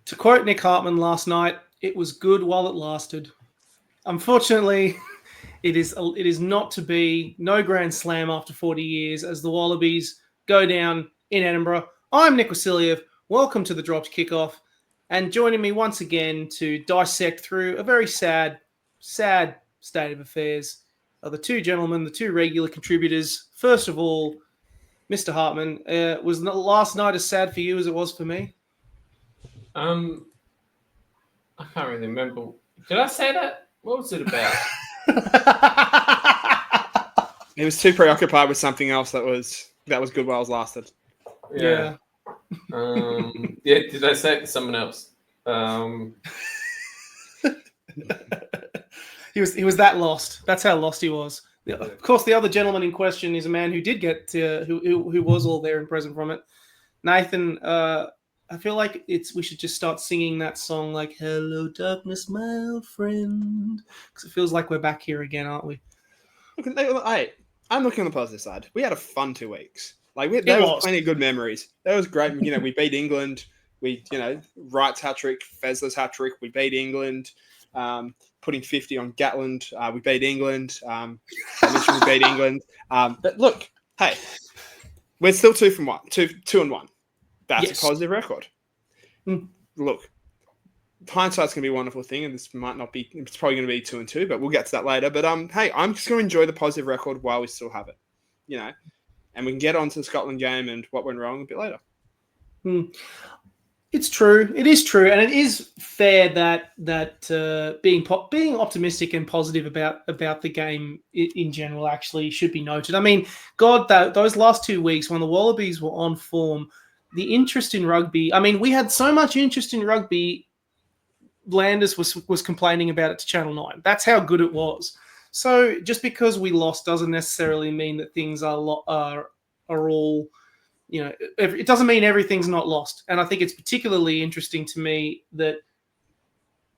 To quote Nick Hartman last night, it was good while it lasted. Unfortunately, it is not to be. No Grand Slam after 40 years as the Wallabies go down in Edinburgh. I'm Nick Wasiliev. Welcome to the Dropped Kickoff. And joining me once again to dissect through a very sad state of affairs are the two gentlemen, the two regular contributors. First of all, Mr. Hartman, was last night as sad for you as it was for me? I can't really remember. Did I say that? What was it about? He was too preoccupied with something else that was good while it lasted. Yeah. Did I say it to someone else? He was that lost. That's how lost he was. Of course, the other gentleman in question is a man who did get to, who was all there and present from it. Nathan, I feel like we should just start singing that song like "Hello, Darkness, my old friend," because it feels like we're back here again, aren't we? I'm looking on the positive side. We had a fun 2 weeks. There was plenty of good memories. That was great. We beat England. Wright's hat trick, Fezler's hat trick. We beat England. Putting 50 on Gatland. We beat England. I mentioned we beat England. But look, hey, we're still 2-1. That's a positive record. Look, hindsight's going to be a wonderful thing, and this might not be. It's probably going to be 2-2, but we'll get to that later. But hey, I'm just going to enjoy the positive record while we still have it, and we can get on to the Scotland game and what went wrong a bit later. It's true. It is true, and it is fair that being optimistic and positive about the game in general actually should be noted. I mean, those last 2 weeks when the Wallabies were on form, the interest in rugby. I mean, we had so much interest in rugby. Landers was complaining about it to Channel 9. That's how good it was. So just because we lost doesn't necessarily mean that things are all. It doesn't mean everything's not lost. And I think it's particularly interesting to me that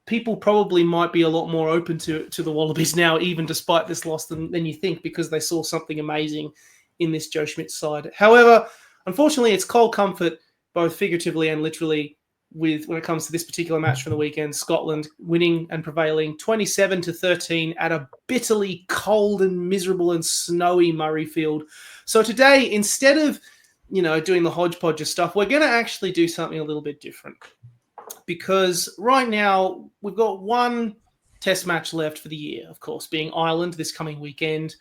people probably might be a lot more open to the Wallabies now, even despite this loss than you think, because they saw something amazing in this Joe Schmidt side. However, unfortunately, it's cold comfort, both figuratively and literally, when it comes to this particular match from the weekend. Scotland winning and prevailing 27-13 at a bitterly cold and miserable and snowy Murrayfield. So today, instead of doing the hodgepodge of stuff, we're going to actually do something a little bit different. Because right now, we've got one test match left for the year, of course, being Ireland this coming weekend.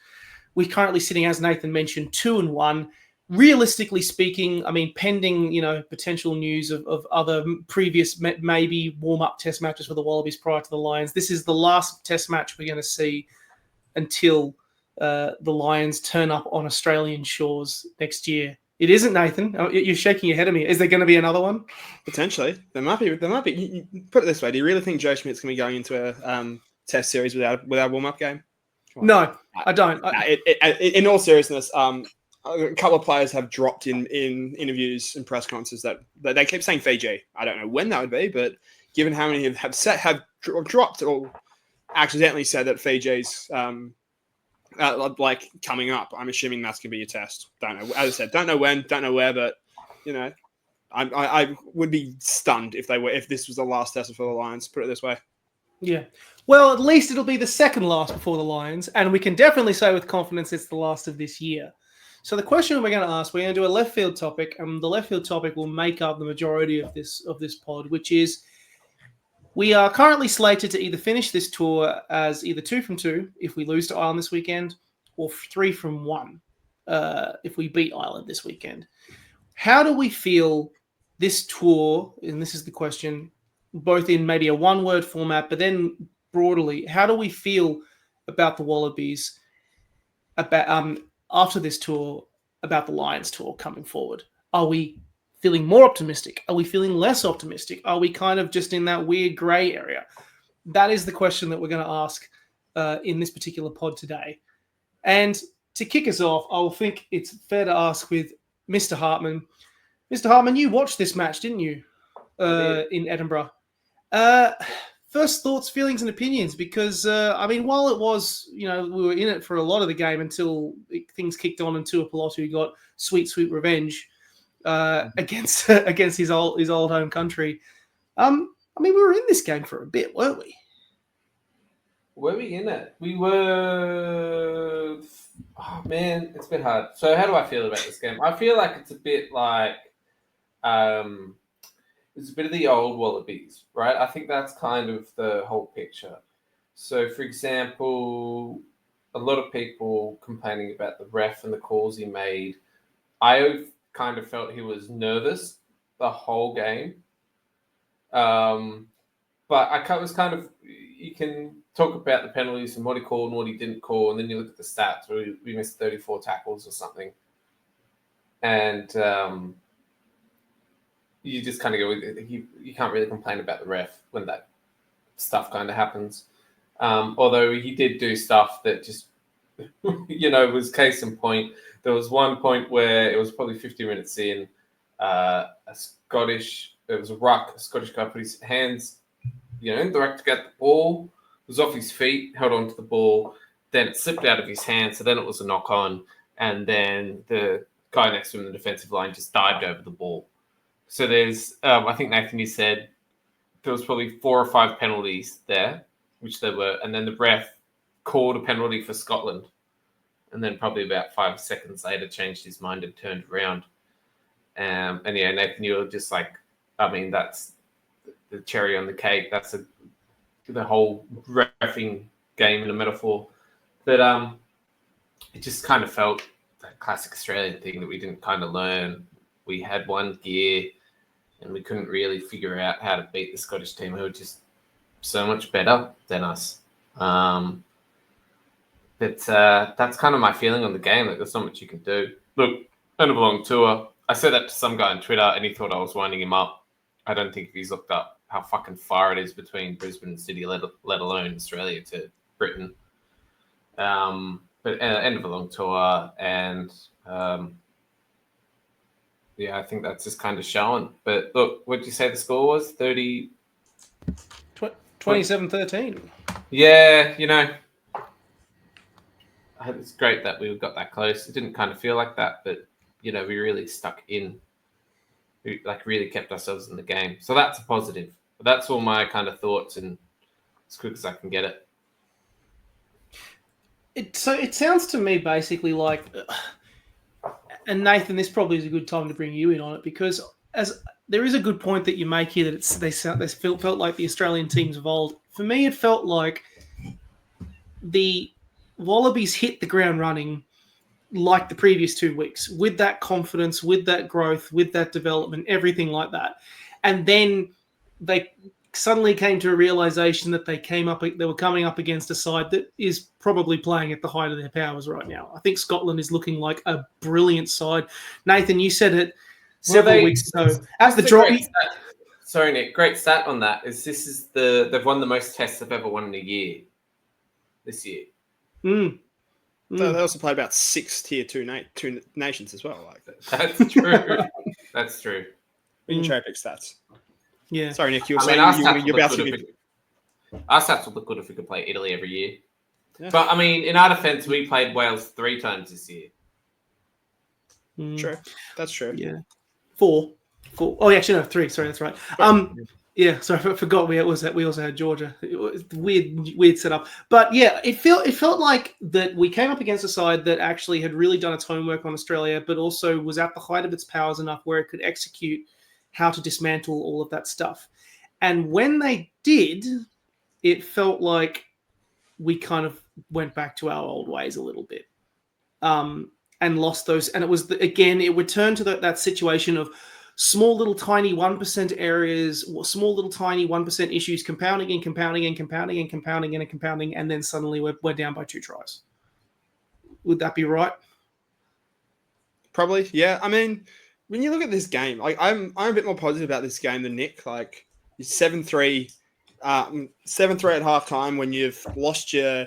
We're currently sitting, as Nathan mentioned, 2-1. Realistically speaking, I mean, pending, potential news of other previous maybe warm-up test matches for the Wallabies prior to the Lions, this is the last test match we're going to see until the Lions turn up on Australian shores next year. It isn't, Nathan. You're shaking your head at me. Is there going to be another one? Potentially. There might be. Put it this way. Do you really think Joe Schmidt's going to be going into a test series without a warm-up game? No, I don't. In all seriousness, a couple of players have dropped in interviews and press conferences that they keep saying Fiji. I don't know when that would be, but given how many have dropped or accidentally said that Fiji's coming up, I'm assuming that's going to be a test. Don't know. As I said, don't know when, don't know where, but I would be stunned if this was the last test for the Lions. Put it this way. Yeah. Well, at least it'll be the second last before the Lions, and we can definitely say with confidence it's the last of this year. So the question we're going to ask, we're going to do a left field topic, and the left field topic will make up the majority of this pod, which is we are currently slated to either finish this tour as either 2 from 2 if we lose to Ireland this weekend, or 3 from 1 if we beat Ireland this weekend. How do we feel this tour, and this is the question, both in maybe a one-word format, but then broadly, how do we feel about the Wallabies after this tour, about the Lions tour coming forward? Are we feeling more optimistic? Are we feeling less optimistic? Are we kind of just in that weird grey area? That is the question that we're going to ask in this particular pod today. And to kick us off, I will think it's fair to ask with Mr. Hartman. Mr. Hartman, you watched this match, didn't you, in Edinburgh? First thoughts, feelings, and opinions, because, while it was, we were in it for a lot of the game until things kicked on and Tuipulotu got sweet revenge against his old home country. I mean, we were in this game for a bit, weren't we? Were we in it? We were. Oh man, it's a bit hard. So, how do I feel about this game? I feel like it's a bit like, it's a bit of the old Wallabies, right? I think that's kind of the whole picture. So, for example, a lot of people complaining about the ref and the calls he made. I kind of felt he was nervous the whole game. But I was kind of, you can talk about the penalties and what he called and what he didn't call, and then you look at the stats where we missed 34 tackles or something. And you just kind of go, you can't really complain about the ref when that stuff kind of happens. Although he did do stuff that just, was case in point. There was one point where it was probably 50 minutes in, there was a ruck, a Scottish guy put his hands, in the ruck to get the ball, was off his feet, held on to the ball, then it slipped out of his hand, so then it was a knock on, and then the guy next to him in the defensive line just dived over the ball. So there's, I think Nathan, you said there was probably 4 or 5 penalties there, which there were, and then the ref called a penalty for Scotland, and then probably about 5 seconds later changed his mind and turned around. And Nathan, you were just like, I mean, that's the cherry on the cake. That's the whole reffing game in a metaphor. But it just kind of felt that classic Australian thing that we didn't kind of learn. We had one gear and we couldn't really figure out how to beat the Scottish team who were just so much better than us. But that's kind of my feeling on the game. That there's not much you can do. Look, end of a long tour. I said that to some guy on Twitter and he thought I was winding him up. I don't think if he's looked up how fucking far it is between Brisbane and Sydney, let alone Australia to Britain. But end of a long tour, and I think that's just kind of showing. But look, what did you say the score was? 27-13. Yeah, it's great that we got that close. It didn't kind of feel like that, but we really stuck in. We really kept ourselves in the game. So that's a positive. But that's all my kind of thoughts, and as quick as I can get it. So it sounds to me basically like, and Nathan, this probably is a good time to bring you in on it, because as there is a good point that you make here that they felt like the Australian teams evolved. For me, it felt like the Wallabies hit the ground running like the previous 2 weeks, with that confidence, with that growth, with that development, everything like that. And then they suddenly came to a realization that they were coming up against a side that is probably playing at the height of their powers right now. I think Scotland is looking like a brilliant side. Nathan, you said it several weeks ago. At the drop. Sorry, Nick. Great stat on that is they've won the most tests they've ever won in a year. This year. So they also played about 6 tier 2 nations as well. That's true. That's true. We can cherry pick stats. Yeah. Sorry, Nick. You were saying you're about to be. Our stats would look good if we could play Italy every year. Yeah. But I mean, in our defence, we played Wales 3 times this year. True. That's true. Yeah. 4. Oh, actually, no, 3. Sorry, that's right. Yeah, sorry, I forgot we also had Georgia. It was weird setup. But yeah, it felt like that we came up against a side that actually had really done its homework on Australia, but also was at the height of its powers enough where it could execute how to dismantle all of that stuff. And when they did, it felt like we kind of went back to our old ways a little bit, and lost those. And it was it returned to that situation of small little tiny 1% areas, small little tiny 1% issues, compounding, and then suddenly we're down by 2 tries. Would that be right? Probably, yeah. I mean, when you look at this game, I'm a bit more positive about this game than Nick. Like, 7-3 at halftime when you've lost your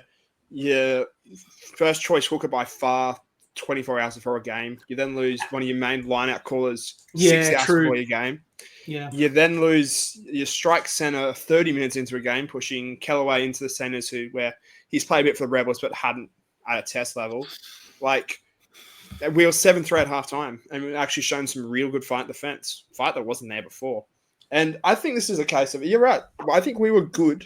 first choice hooker by far 24 hours before a game. You then lose one of your main line-out callers 6 hours before your game. Yeah. You then lose your strike centre 30 minutes into a game, pushing Kellaway into the centres where he's played a bit for the Rebels but hadn't at a test level. Like, we were 7-3 at half time and we've actually shown some real good fight defence. Fight that wasn't there before. And I think this is a case of, you're right. I think we were good.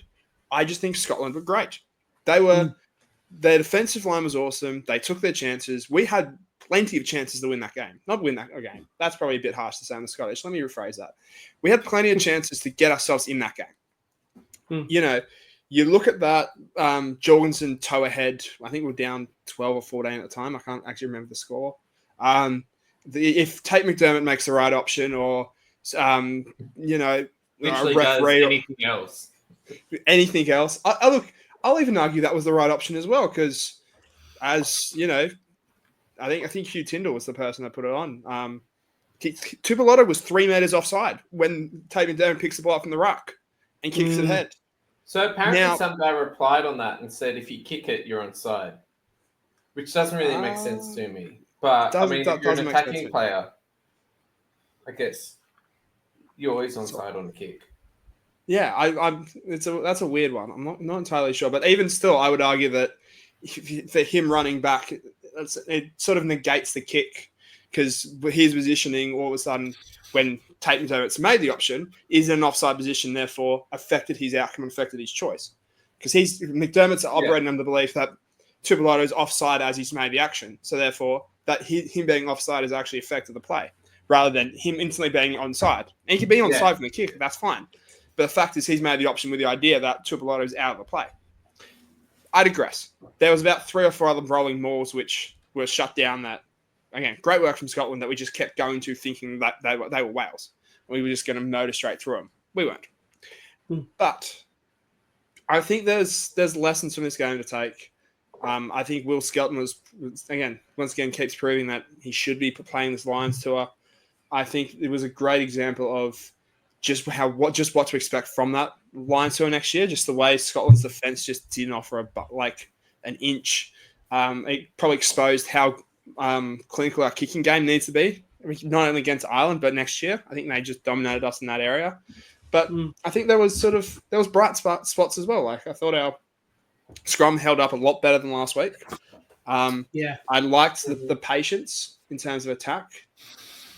I just think Scotland were great. Their defensive line was awesome. They took their chances. We had plenty of chances to win that game. Not win that game. That's probably a bit harsh to say on the Scottish. Let me rephrase that. We had plenty of chances to get ourselves in that game. You know, you look at that, Jorgensen toe ahead. I think we're down 12 or 14 at the time. I can't actually remember the score. If Tate McDermott makes the right option, or you know, literally a referee, does anything else. I'll even argue that was the right option as well, because, as you know, I think Hugh Tyndall was the person that put it on. Tupolotto was 3 meters offside when Tate McDermott picks the ball up from the ruck and kicks it ahead. So apparently some guy replied on that and said, if you kick it, you're onside, which doesn't really make sense to me. But I mean, if you're an attacking player, I guess you're always onside on a kick. Yeah, that's a weird one. I'm not entirely sure, but even still, I would argue that for him running back, it sort of negates the kick, because his positioning all of a sudden, when Tate McDermott's made the option, is in an offside position, therefore affected his outcome and affected his choice. Because McDermott's operating under the belief that Tupolotto is offside as he's made the action, so therefore that him being offside has actually affected the play, rather than him instantly being onside. And he could be onside from the kick, that's fine. But the fact is, he's made the option with the idea that Tupolotto is out of the play. I digress. There was about 3 or 4 other rolling mauls which were shut down. That, again, great work from Scotland, that we just kept going to, thinking that they were Wales. We were just going to motor straight through them. We weren't. But I think there's lessons from this game to take. I think Will Skelton was, again, once again, keeps proving that he should be playing this Lions tour. I think it was a great example of just what to expect from that Lions tour next year. Just the way Scotland's defence just didn't offer an inch. It probably exposed how clinical our kicking game needs to be. I mean, not only against Ireland, but next year. I think they just dominated us in that area. But I think there was bright spots as well. Like, I thought our scrum held up a lot better than last week. I liked the patience in terms of attack.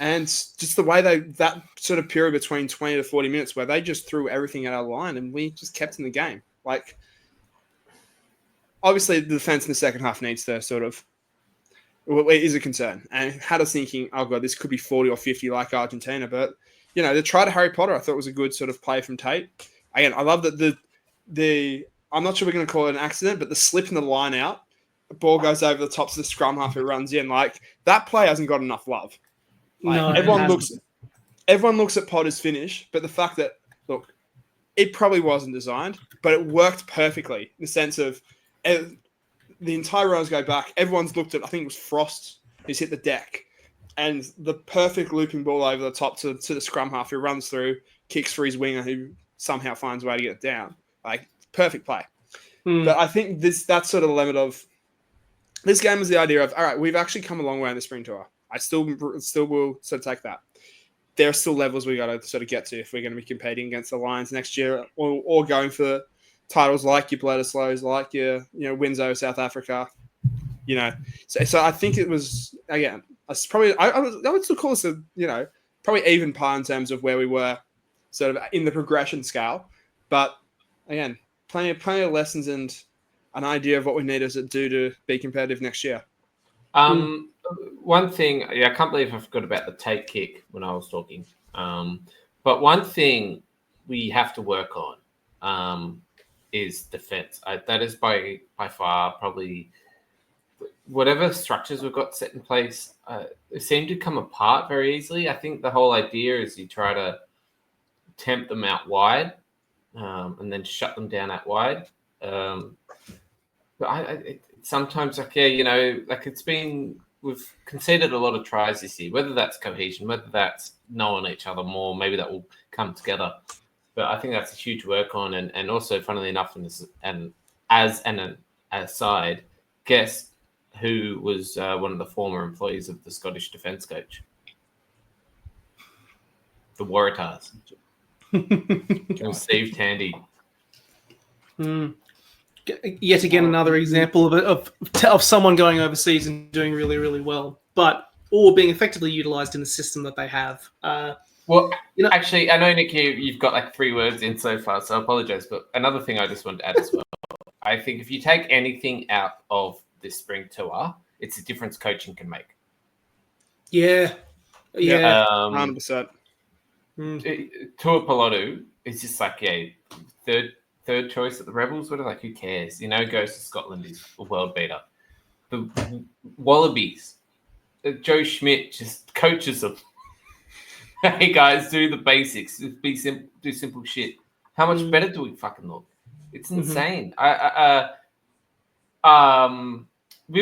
And just the way that sort of period between 20 to 40 minutes where they just threw everything at our line and we just kept in the game. Like, obviously the defense in the second half needs to it is a concern. And had us thinking, oh God, this could be 40 or 50 like Argentina. But, you know, the try to Harry Potter, I thought was a good sort of play from Tate. Again, I love that the I'm not sure we're going to call it an accident, but the slip in the line out, the ball goes over the top of the scrum half, it runs in. Like, that play hasn't got enough love. Like, no, everyone looks at Potter's finish, but the fact that, look, it probably wasn't designed, but it worked perfectly in the sense of the entire runners go back. Everyone's looked at, I think it was Frost who's hit the deck, and the perfect looping ball over the top to the scrum half who runs through, kicks for his winger who somehow finds a way to get it down. Like, perfect play. But I think that's sort of the limit of this game is the idea of, all right, we've actually come a long way in the spring tour. I still will sort of take that. There are still levels we got to sort of get to if we're going to be competing against the Lions next year, or going for titles like your Bledisloes, like your Windsor, South Africa. You know, so I think it was, again, I would still call us probably even par in terms of where we were sort of in the progression scale. But again, plenty of lessons and an idea of what we need to do to be competitive next year. One thing, I can't believe I forgot about the Tate kick when I was talking. But one thing we have to work on is defense. That is by far probably whatever structures we've got set in place. They seem to come apart very easily. I think the whole idea is you try to tempt them out wide and then shut them down out wide. But sometimes, it's been, we've conceded a lot of tries this year, whether that's cohesion, whether that's knowing each other more, maybe that will come together. But I think that's a huge work on. And also, funnily enough, as an aside, guess who was one of the former employees of the Scottish defence coach? The Waratahs. It was Steve Tandy. Yet again, another example of someone going overseas and doing really, really well, but all being effectively utilised in the system that they have. Well, You know- actually, I know, Nick, you've got like 3 words in so far, so I apologize. But another thing I just wanted to add as well. I think if you take anything out of this spring tour, it's the difference coaching can make. Yeah. 100%. Tua Pilotu is just like, third choice at the Rebels. What are like? Who cares? Goes to Scotland. He's a world beater. The Wallabies, Joe Schmidt just coaches them. Hey guys, do the basics. Just do simple shit. How much better do we fucking look? It's insane. We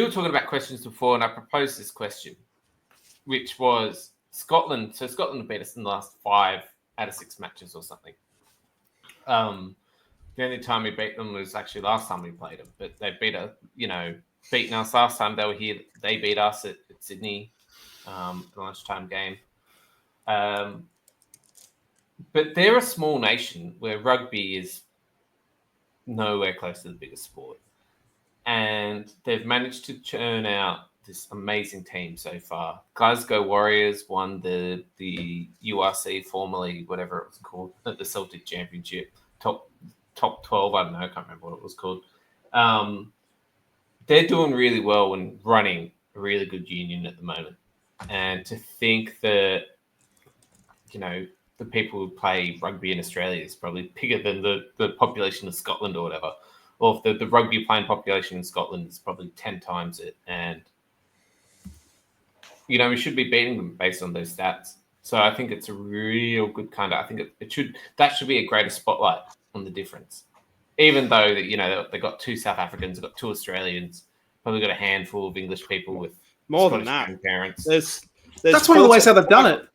were talking about questions before, and I proposed this question, which was Scotland. So Scotland beat us in the last 5 out of 6 matches or something. The only time we beat them was actually last time we played them, but they beaten us last time they were here. They beat us at Sydney, the lunchtime game. But they're a small nation where rugby is nowhere close to the biggest sport. And they've managed to churn out this amazing team so far. Glasgow Warriors won the URC, formerly whatever it was called, the Celtic Championship, top 12, I don't know, I can't remember what it was called. They're doing really well and running a really good union at the moment. And to think that, the people who play rugby in Australia is probably bigger than the population of Scotland or whatever. Or if the rugby playing population in Scotland is probably 10 times it. And, we should be beating them based on those stats. So I think it's a real good I think that should be a greater spotlight on the difference. Even though that, they got 2 South Africans, they've got 2 Australians, probably got a handful of English people with more Scottish than that. Parents. There's That's one of the ways how they've done it.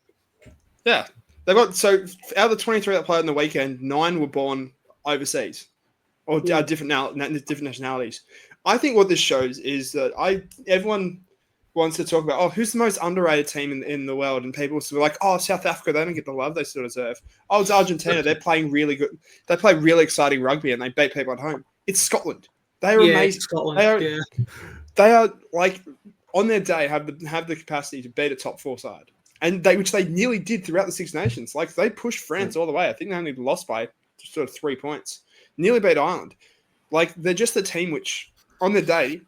Yeah. They've got, so out of the 23 that played on the weekend, 9 were born overseas or different nationalities. I think what this shows is that everyone wants to talk about, who's the most underrated team in the world? And people are like, South Africa, they don't get the love they still deserve. It's Argentina. They're playing really good. They play really exciting rugby and they beat people at home. It's Scotland. They are amazing. Scotland. They are like, on their day, have the capacity to beat a top 4 side. And which they nearly did throughout the Six Nations. Like, they pushed France all the way. I think they only lost by sort of 3 points. Nearly beat Ireland. Like, they're just a team which, on their day,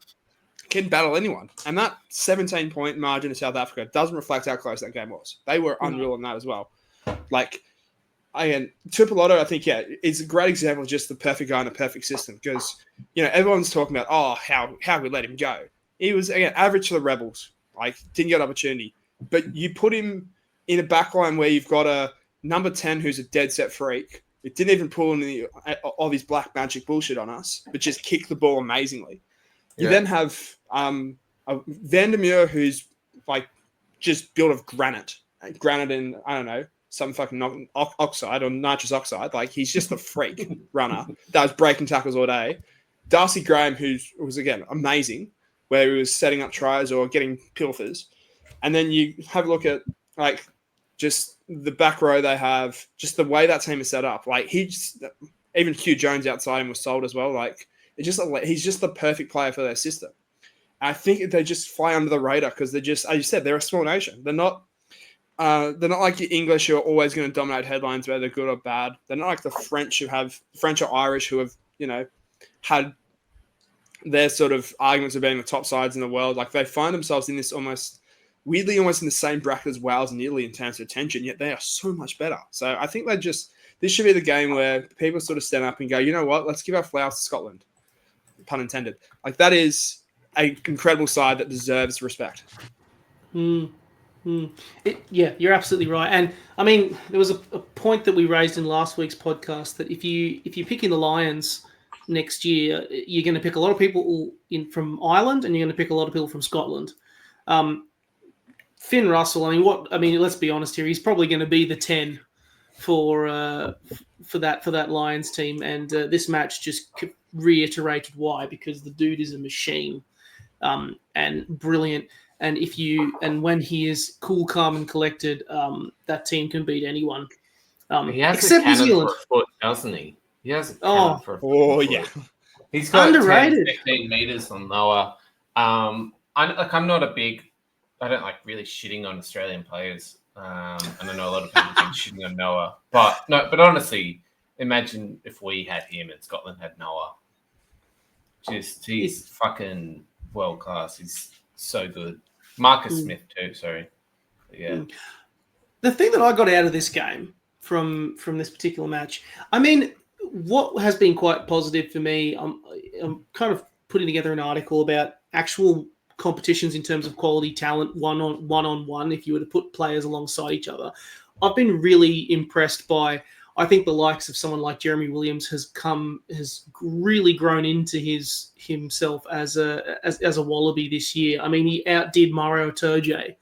can battle anyone. And that 17-point margin to South Africa doesn't reflect how close that game was. They were unreal in that as well. Like, again, Tuipulotu, I think, is a great example of just the perfect guy in the perfect system. Because, everyone's talking about, how we let him go. He was, again, average to the Rebels. Like, didn't get an opportunity. But you put him in a backline where you've got a number 10 who's a dead set freak. It didn't even pull any of his black magic bullshit on us, but just kicked the ball amazingly. You then have a Vandermeer who's like just built of granite and, I don't know, some fucking oxide or nitrous oxide. Like, he's just a freak runner that was breaking tackles all day. Darcy Graham, who was, again, amazing, where he was setting up tries or getting pilfers. And then you have a look at, like, just the back row they have, just the way that team is set up. Like, even Hugh Jones outside him was sold as well. Like, he's just the perfect player for their system. And I think they just fly under the radar because they're just, as you said, they're a small nation. They're not like the English who are always going to dominate headlines, whether they're good or bad. They're not like the French or Irish who have, had their sort of arguments of being the top sides in the world. Like, they find themselves in this almost in the same bracket as Wales and Italy in terms of attention, yet they are so much better. So I think this should be the game where people sort of stand up and go, you know what, let's give our flowers to Scotland. Pun intended. Like, that is an incredible side that deserves respect. You're absolutely right. And I mean, there was a point that we raised in last week's podcast that if you're picking the Lions next year, you're going to pick a lot of people from Ireland and you're going to pick a lot of people from Scotland. Finn Russell, let's be honest here. He's probably going to be the 10 for that Lions team, and this match just reiterated why, because the dude is a machine, and brilliant. And when he is cool, calm, and collected, that team can beat anyone. He has except a cannon New Zealand. for a foot, doesn't he? He has a cannon for a foot. Oh yeah, he's got underrated. 10, 15 meters on Noah. I don't like really shitting on Australian players. And I know a lot of people think shitting on Noah, but honestly, imagine if we had him and Scotland had Noah. He's fucking world class. He's so good. Marcus Smith too. Sorry, yeah. The thing that I got out of this game from this particular match, I mean, what has been quite positive for me, I'm kind of putting together an article about actual competitions in terms of quality talent, one on one. If you were to put players alongside each other, I've been really impressed by. I think the likes of someone like Jeremy Williams has really grown into himself as a Wallaby this year. I mean, he outdid Mario Turge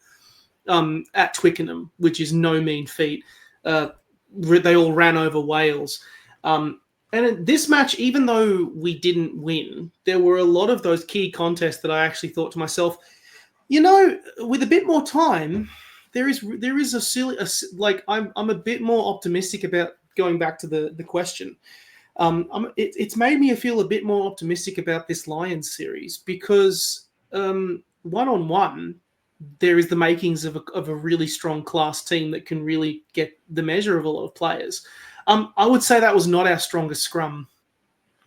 at Twickenham, which is no mean feat. They all ran over Wales. And in this match, even though we didn't win, there were a lot of those key contests that I actually thought to myself, with a bit more time, there is I'm a bit more optimistic about going back to the question. It's made me feel a bit more optimistic about this Lions series because one-on-one, there is the makings of a really strong class team that can really get the measure of a lot of players. I would say that was not our strongest scrum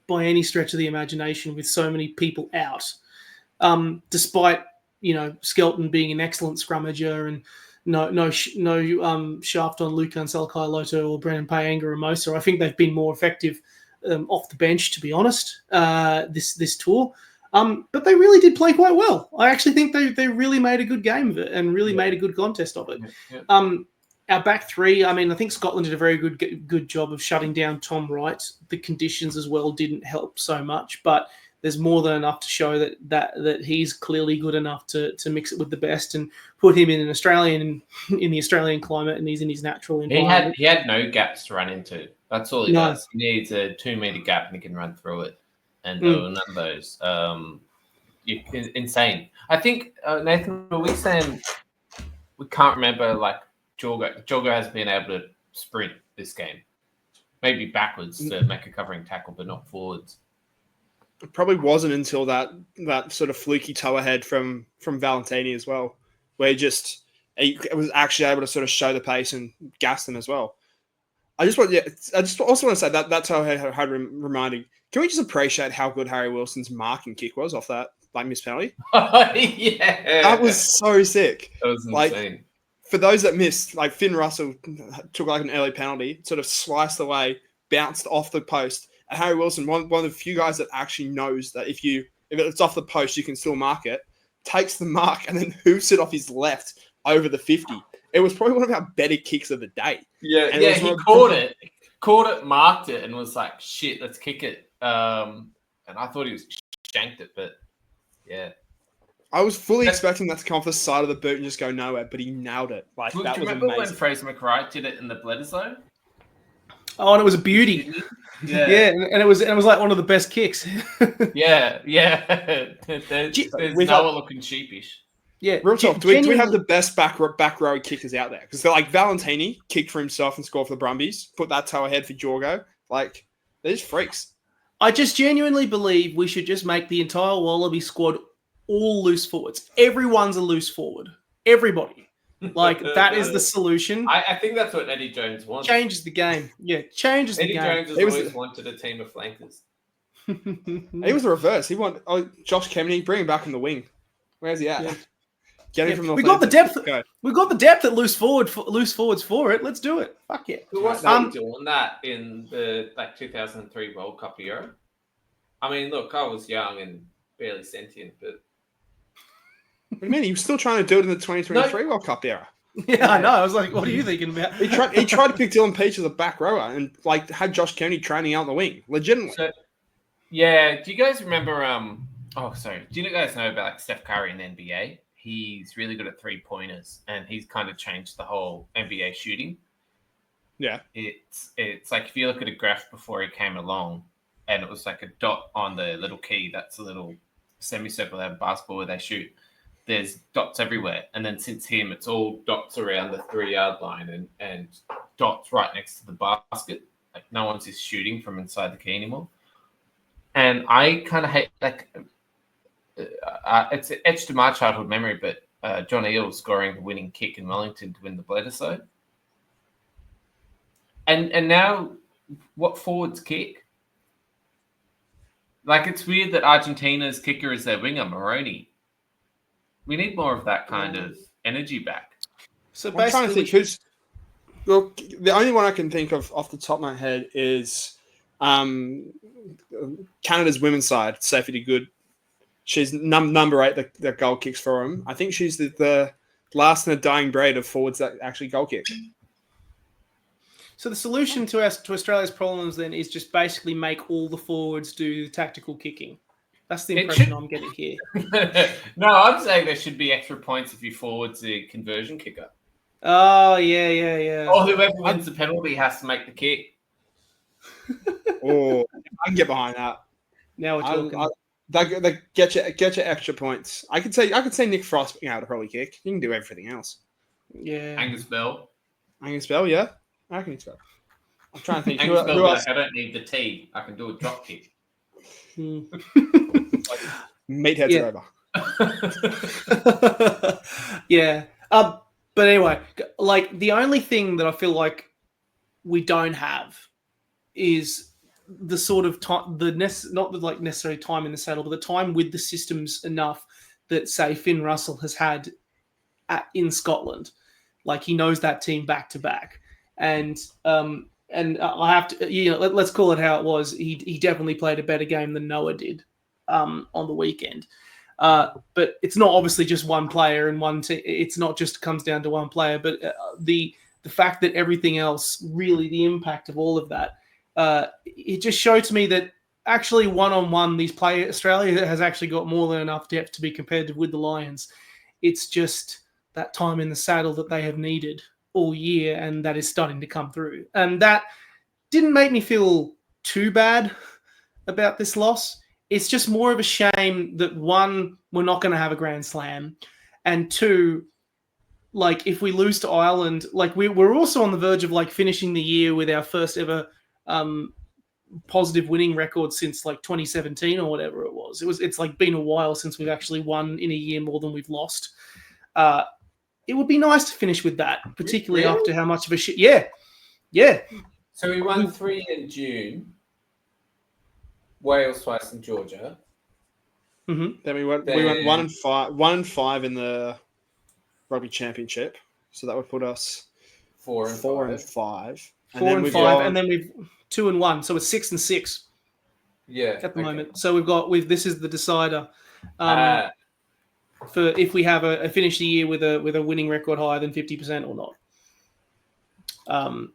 by any stretch of the imagination with so many people out. Despite, Skelton being an excellent scrummager and no shaft on Lukan Salkai-Loto or Brennan Payanga or Mosa. I think they've been more effective off the bench, to be honest, this tour. But they really did play quite well. I actually think they really made a good game of it and really made a good contest of it. Yeah. Our back three, I mean, I think Scotland did a very good job of shutting down Tom Wright. The conditions as well didn't help so much, but there's more than enough to show that he's clearly good enough to mix it with the best and put him in the Australian climate, and he's in his natural environment. He had no gaps to run into. That's all he does. He needs a 2-meter gap and he can run through it. And there were none of those. Insane. I think, Nathan, were we saying we can't remember, like, Jorgo has been able to sprint this game. Maybe backwards to make a covering tackle, but not forwards. It probably wasn't until that sort of fluky toe ahead from Valentini as well, where he was actually able to sort of show the pace and gas them as well. I just also want to say that toe ahead had reminding. Can we just appreciate how good Harry Wilson's mark and kick was off that missed penalty? Yeah, that was so sick. That was insane. For those that missed, Finn Russell took an early penalty, sort of sliced away, bounced off the post. And Harry Wilson, one of the few guys that actually knows that if it's off the post, you can still mark it, takes the mark and then hoofs it off his left over the 50. It was probably one of our better kicks of the day. Yeah, he caught it, marked it, and was like, shit, let's kick it. And I thought he was shanked it, but yeah. I was fully expecting that to come off the side of the boot and just go nowhere, but he nailed it. That was amazing. Remember when Fraser McRae did it in the Bledisloe? Oh, and it was a beauty. Yeah, and it was like one of the best kicks. yeah. There's Noah looking sheepish. Yeah, real talk. Do we have the best back row kickers out there? Because Valentini kicked for himself and scored for the Brumbies. Put that toe ahead for Jorgo. They're just freaks. I just genuinely believe we should just make the entire Wallaby squad all loose forwards. Everyone's a loose forward. Everybody. That is the solution. I think that's what Eddie Jones wants. Changes the game. Yeah, changes the game. Eddie Jones has always wanted a team of flankers. He was the reverse. He wanted Josh Kemeny, bring him back in the wing. Where's he at? Yeah. Get him from the We got the depth. We got the depth at loose forwards for it. Let's do it. Fuck yeah. Who was doing that in the 2003 World Cup era? I mean, look, I was young and barely sentient, but what do you mean? He was still trying to do it in the 2023 World Cup era. Yeah, I know. I was like, what are you thinking about? He tried to pick Dylan Peach as a back rower and had Josh Kennedy training out on the wing. Legitimately. So, yeah. Do you guys remember do you guys know about Steph Curry in the NBA? He's really good at 3-pointers and he's kind of changed the whole NBA shooting. Yeah. It's like if you look at a graph before he came along and it was like a dot on the little key, that's a little semicircle they have basketball where they shoot. There's dots everywhere. And then since him, it's all dots around the 3-yard line and dots right next to the basket. Like no one's just shooting from inside the key anymore. And I kind of hate, it's etched to my childhood memory, but John Eel scoring the winning kick in Wellington to win the Bledisloe. And now, what forwards kick? Like, it's weird that Argentina's kicker is their winger, Moroni. We need more of that kind of energy back. So I'm trying to think who's. Well, the only one I can think of off the top of my head is Canada's women's side, Sophie Good. She's number 8 that goal kicks for him. I think she's the last in a dying breed of forwards that actually goal kick. So the solution to Australia's problems then is just basically make all the forwards do tactical kicking. That's the impression I'm getting here. No, I'm saying there should be extra points if you forward's the conversion kicker. Oh, yeah. Or whoever wins the penalty has to make the kick. Oh, I can get behind that. Now we're talking. They get you extra points. I could say Nick Frost being able to probably kick. You can do everything else. Yeah. Angus Bell, yeah. I can expect. I'm trying to think. Angus who Bell, else? I don't need the T. I can do a drop kick. Meatheads are over. Yeah. But anyway, like the only thing that I feel like we don't have is the sort of time, not the like necessary time in the saddle, but the time with the systems enough that say Finn Russell has had in Scotland. Like he knows that team back to back, and I have to, let's call it how it was. He definitely played a better game than Noah did on the weekend. But it's not obviously just one player and one team. It's not just comes down to one player, but the fact that everything else, really the impact of all of that, it just showed to me that actually one-on-one, Australia has actually got more than enough depth to be competitive with the Lions. It's just that time in the saddle that they have needed all year, and that is starting to come through. And that didn't make me feel too bad about this loss. It's just more of a shame that, one, we're not going to have a Grand Slam, and two, like if we lose to Ireland, like we're also on the verge of like finishing the year with our first ever positive winning record since like 2017 or whatever it was. It's like been a while since we've actually won in a year more than we've lost. It would be nice to finish with that, particularly after how much of a shit. Yeah. So we won 3 in June. Wales twice in Georgia. Mm-hmm. Then we went 1-5 in the Rugby Championship. So that would put us 4 and 5. 4 and 5, and then we've 2-1. So it's 6-6. Yeah, at the moment. So this is the decider for if we have a finish the year with a winning record higher than 50% or not.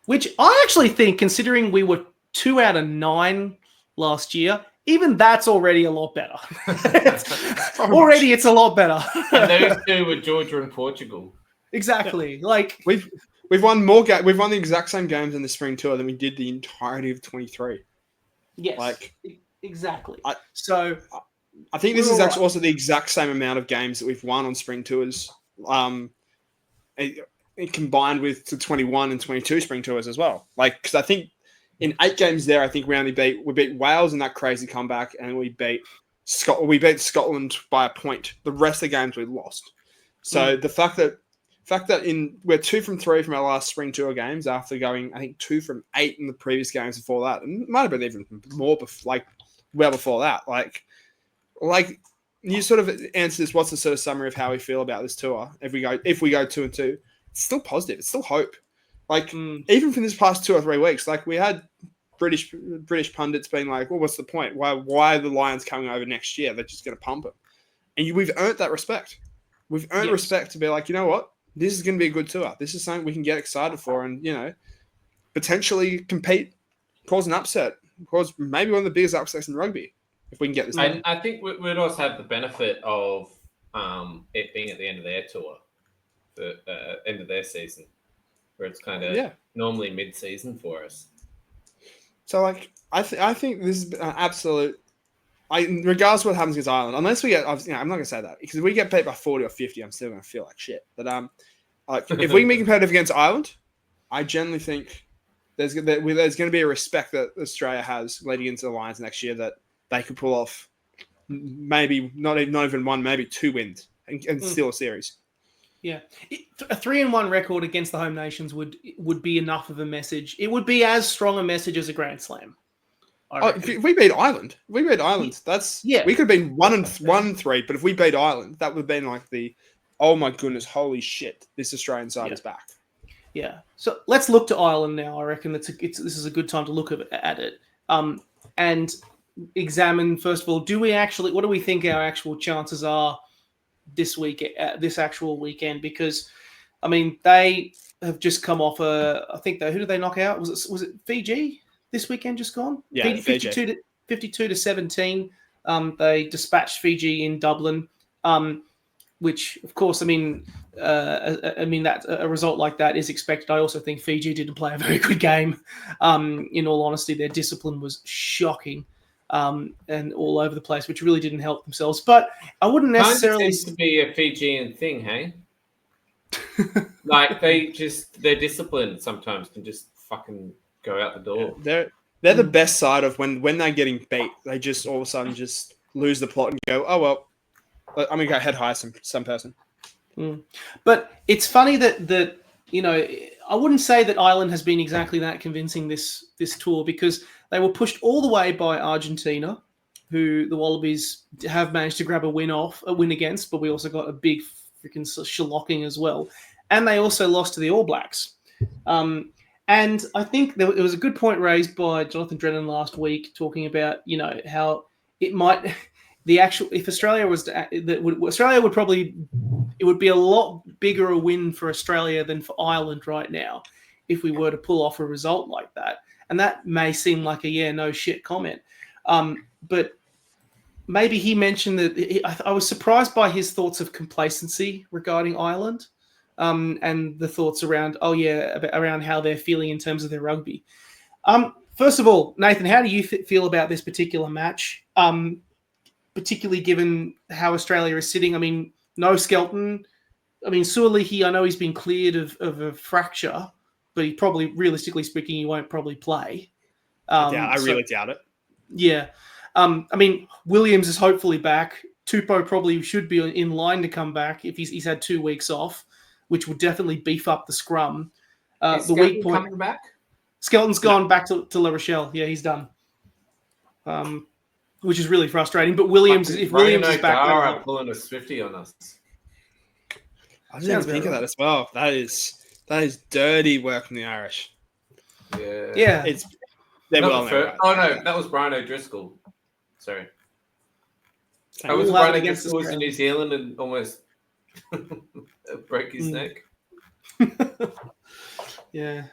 Which I actually think, considering we were 2 out of 9 last year, even that's already a lot better. It's a lot better. And those 2 were Georgia and Portugal. Exactly. Yeah. Like we've won more we've won the exact same games in the spring tour than we did the entirety of 23. Yes. Exactly. I think this is actually also the exact same amount of games that we've won on spring tours. It combined with the 21 and 22 spring tours as well. Like, because I think in 8 games there, I think we beat Wales in that crazy comeback, and we beat Scotland by a point. The rest of the games we lost. So the fact that we're 2 from 3 from our last spring tour games after going, I think 2 from 8 in the previous games before that, and it might have been even more well before that. Like you sort of answer this. What's the sort of summary of how we feel about this tour? If we go 2-2, it's still positive. It's still hope. Like even from this past 2 or 3 weeks, like we had British pundits being like, "Well, what's the point? Why are the Lions coming over next year? They're just going to pump it." And we've earned that respect. We've earned respect to be like, you know what? This is going to be a good tour. This is something we can get excited for, and potentially compete, cause an upset, cause maybe one of the biggest upsets in rugby if we can get this. I think we'd also have the benefit of it being at the end of their tour, the end of their season, where it's kind of normally mid-season for us. So, like, I think this is an absolute. Regardless of what happens against Ireland, unless we get, I'm not going to say that, because if we get beat by 40 or 50, I'm still going to feel like shit. But if we can be competitive against Ireland, I generally think there's going to be a respect that Australia has leading into the Lions next year that they could pull off maybe not even 1, maybe 2 wins and steal a series. Yeah, a 3-1 record against the home nations would be enough of a message. It would be as strong a message as a Grand Slam. If we beat Ireland, we could have been 1-3. But if we beat Ireland, that would have been like oh my goodness, holy shit, this Australian side is back. Yeah. So let's look to Ireland now. I reckon this is a good time to look at it. And examine, first of all, what do we think our actual chances are this actual weekend? Because, I mean, they have just come off who did they knock out? Was it Fiji this weekend just gone? Yeah, Fiji. 52-17. They dispatched Fiji in Dublin, which, of course, that a result like that is expected. I also think Fiji didn't play a very good game. In all honesty, their discipline was shocking and all over the place, which really didn't help themselves. But I wouldn't necessarily. It seems to be a Fijian thing, hey? Like their discipline sometimes can just fucking go out the door. They're the best side of when they're getting beat. They just all of a sudden just lose the plot and go, oh well. I'm gonna go head high some person. But it's funny that I wouldn't say that Ireland has been exactly that convincing this tour, because they were pushed all the way by Argentina, who the Wallabies have managed to grab a win against, but we also got a big freaking shellacking as well, and they also lost to the All Blacks. And I think there was a good point raised by Jonathan Drennan last week, talking about how it might. If Australia it would be a lot bigger a win for Australia than for Ireland right now if we were to pull off a result like that. And that may seem like a no shit comment. But maybe he mentioned that I was surprised by his thoughts of complacency regarding Ireland, and the thoughts around around how they're feeling in terms of their rugby. First of all, Nathan, how do you feel about this particular match? Particularly given how Australia is sitting. I mean, no Skelton. I mean, Suolihi, I know he's been cleared of a fracture, but he probably, realistically speaking, he won't probably play. I really doubt it. Yeah. I mean, Williams is hopefully back. Tupou probably should be in line to come back if he's had 2 weeks off, which would definitely beef up the scrum. Is the weak point coming back? Skelton's gone back to La Rochelle. Yeah, he's done. Which is really frustrating. But Williams is back, pulling a Swifty on us. I didn't even think of that as well. That is dirty work from the Irish. Yeah. They're that was Brian O'Driscoll. Sorry. That was Brian O'Driscoll in New Zealand and almost broke his neck. Yeah.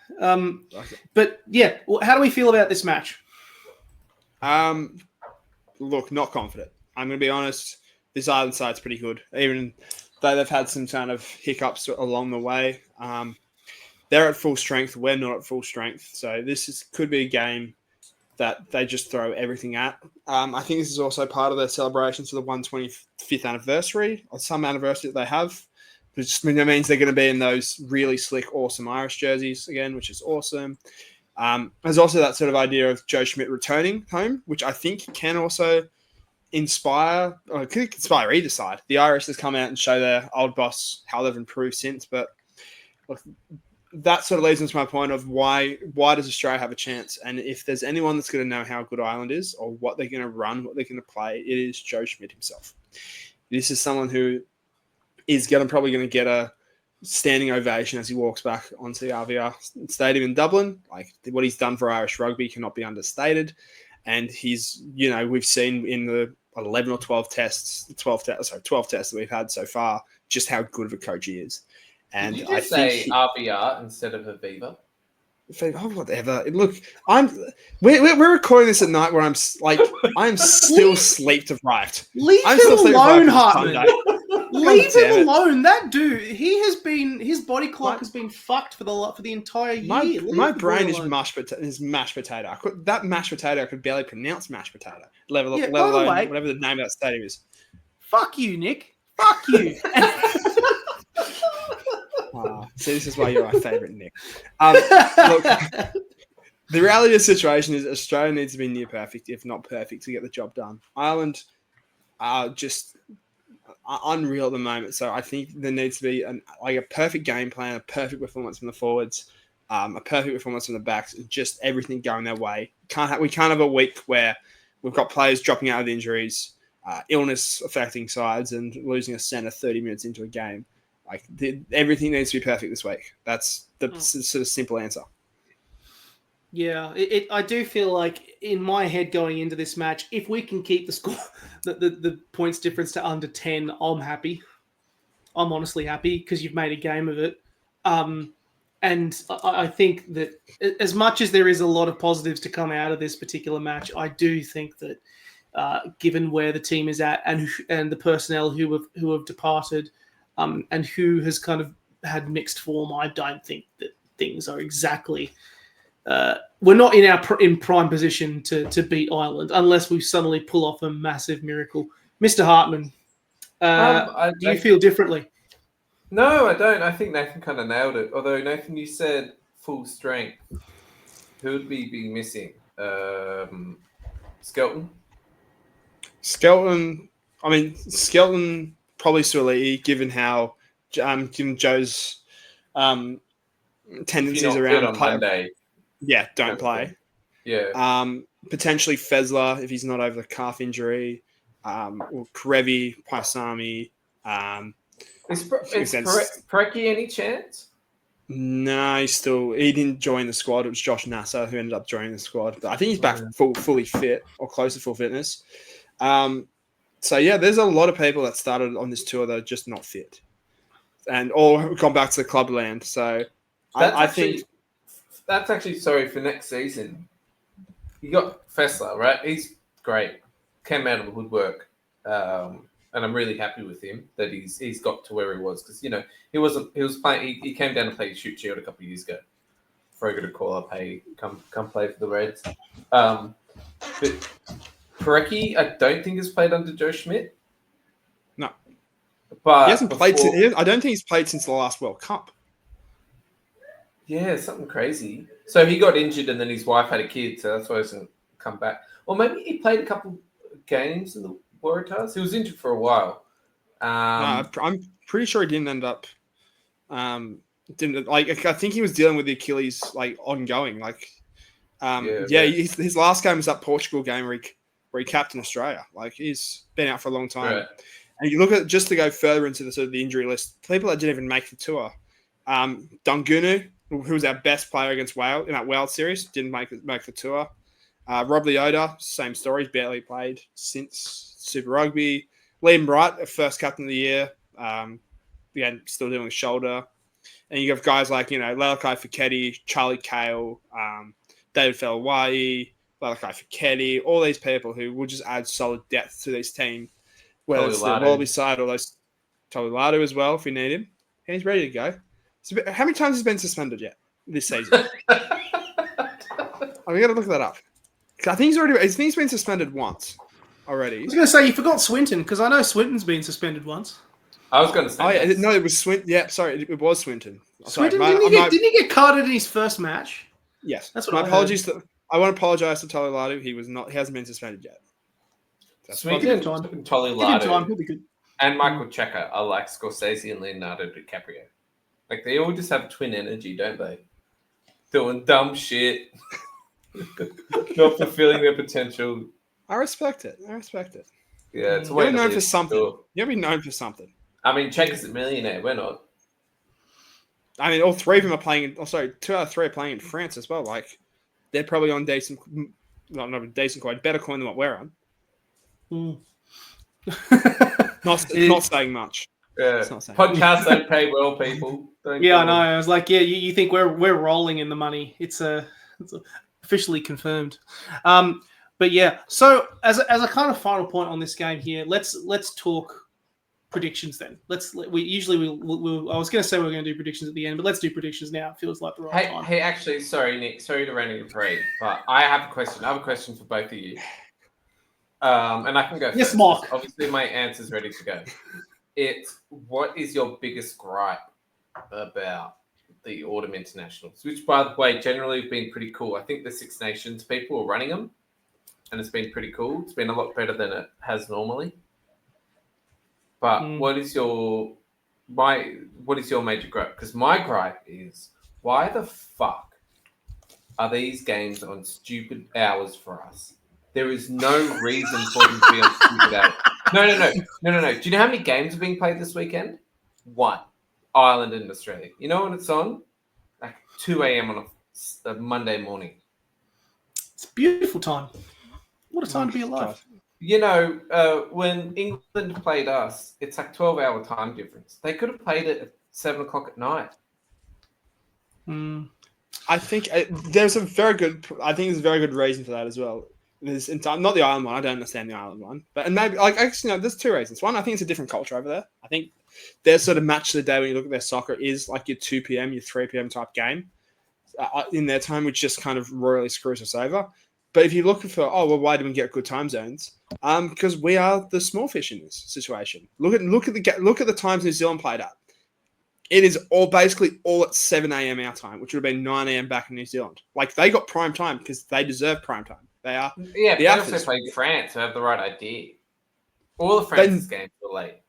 But yeah, how do we feel about this match? Look, not confident. I'm going to be honest. This Ireland side's pretty good, even though they've had some kind of hiccups along the way. They're at full strength. We're not at full strength. So this could be a game that they just throw everything at. I think this is also part of their celebrations for the 125th anniversary, or some anniversary that they have, which means they're going to be in those really slick, awesome Irish jerseys again, which is awesome. There's also that sort of idea of Joe Schmidt returning home, which I think can also inspire either side. The Irish has come out and show their old boss how they've improved since, but look, that sort of leads into my point of why does Australia have a chance? And if there's anyone that's going to know how good Ireland is or what they're going to run, what they're going to play, it is Joe Schmidt himself. This is someone who is probably going to get a standing ovation as he walks back onto the RVR Stadium in Dublin. Like, what he's done for Irish rugby cannot be understated. And we've seen in the 11 or 12 tests, 12 tests that we've had so far, just how good of a coach he is. And did you say RVR instead of Aviva? Oh, whatever. Look, we're recording this at night where I'm still sleep deprived. Leave him alone, Hartman. Leave him alone. That dude, his body clock has been fucked for the entire year. My brain is mashed potato. That mashed potato, I could barely pronounce mashed potato. Let alone whatever the name of that stadium is. Fuck you, Nick. Fuck you. See, this is why you're my favourite, Nick. Look, the reality of the situation is Australia needs to be near perfect, if not perfect, to get the job done. Ireland are just unreal at the moment. So I think there needs to be a perfect game plan, a perfect performance from the forwards, a perfect performance from the backs, and just everything going their way. We can't have a week where we've got players dropping out of injuries, illness affecting sides, and losing a centre 30 minutes into a game. Like everything needs to be perfect this week. That's the sort of simple answer. Yeah, I do feel like in my head going into this match, if we can keep the score, the points difference to under 10, I'm happy. I'm honestly happy because you've made a game of it. And I think that as much as there is a lot of positives to come out of this particular match, I do think that given where the team is at and the personnel who have departed and who has kind of had mixed form, I don't think that things are exactly... we're not in prime position to beat Ireland unless we suddenly pull off a massive miracle. Mr. Hartman, do you feel differently? No, I don't. I think Nathan kind of nailed it. Although, Nathan, you said full strength. Who would we be missing? Skelton? Skelton probably Suoli, given how given Joe's tendencies around on Monday. Yeah, don't play. Yeah. Potentially Fezler if he's not over the calf injury. Or Karevi, Paisami. Is Preki any chance? No, he didn't join the squad. It was Josh Nasser who ended up joining the squad. But I think he's back fully fit or close to full fitness. So yeah, there's a lot of people that started on this tour that are just not fit, and all gone back to the club land. So I think that's actually sorry for next season. You got Fessler, right? He's great. Came out of the woodwork. And I'm really happy with him that he's got to where he was because he was playing. He came down to play Shoot Shield a couple of years ago. Very good at call up. Hey, come play for the Reds. But Parecki, I don't think has played under Joe Schmidt. No, but he hasn't played. I don't think he's played since the last World Cup. Yeah, something crazy. So he got injured and then his wife had a kid, so that's why he hasn't come back. Or maybe he played a couple games in the Waratahs. He was injured for a while. No, I'm pretty sure he didn't end up. I think he was dealing with the Achilles ongoing. His last game was that Portugal game where he captained Australia. He's been out for a long time. Right. And you look at just to go further into the sort of the injury list, people that didn't even make the tour. Dungunu, who was our best player against Wales in that Wales series, didn't make the tour. Rob Leota, same story, barely played since Super Rugby. Liam Wright, first captain of the year, again, still dealing with shoulder. And you have guys like, Lalakai Fiketti, Charlie Cale, David Felawai, Lalakai Fiketti, all these people who will just add solid depth to this team. Whether it's the Wallaby side or those Tolilado as well, if we need him. And he's ready to go. How many times has he been suspended yet this season? We got to look that up. I think he's been suspended once already. I was going to say, you forgot Swinton, because I know Swinton's been suspended once. I was going to say no, it was Swinton. Yeah, sorry, it was Swinton. Swinton, didn't he get carded in his first match? Yes. That's what My apologies. I want to apologise to Tolilado. He hasn't been suspended yet. Swinton, Tolilado, he'll be good. And Michael Checker are like Scorsese and Leonardo DiCaprio. They all just have twin energy, don't they? Doing dumb shit. Not fulfilling their potential. I respect it. Yeah, it's you're known for something. You'll be known for something. I mean, Checker's a millionaire. We're not. I mean, all three of them are playing. 2 out of 3 are playing in France as well. They're probably on decent, not decent coin, better coin than what we're on. Not saying much. Yeah. Podcasts don't pay well, people. I know. I was like, you think we're rolling in the money? It's officially confirmed. But yeah, so as a kind of final point on this game here, let's talk predictions then. I was going to say we we're going to do predictions at the end, but let's do predictions now. It feels like the right time. Hey, actually, sorry, Nick. Sorry to run your parade, but I have a question. I have a question for both of you. And I can go first. Yes, Mark. Obviously, my answer's ready to go. What is your biggest gripe about the Autumn Internationals? Which, by the way, generally have been pretty cool. I think the Six Nations people are running them, and it's been pretty cool. It's been a lot better than it has normally. But what is your major gripe? Because my gripe is, why the fuck are these games on stupid hours for us? There is no reason for them to be on stupid hours. No. Do you know how many games are being played this weekend? 1. Ireland and Australia. You know when it's on? Like 2 a.m. on a Monday morning. It's a beautiful time. What a time to be alive. You know, when England played us, it's like 12-hour time difference. They could have played it at 7 o'clock at night. I think there's a very good reason for that as well. There's not the Ireland one. I don't understand the Ireland one, and maybe actually there's 2 reasons. One, I think it's a different culture over there. I think their sort of match of the day when you look at their soccer is like your 2 p.m., your 3 p.m. type game in their time, which just kind of royally screws us over. But if you're looking for, why do we get good time zones? Because we are the small fish in this situation. Look at the times New Zealand played at. It is basically all at 7 a.m. our time, which would have been 9 a.m. back in New Zealand. Like, they got prime time because they deserve prime time. They are. Yeah, they also played France, who have the right idea. All the France's games were late.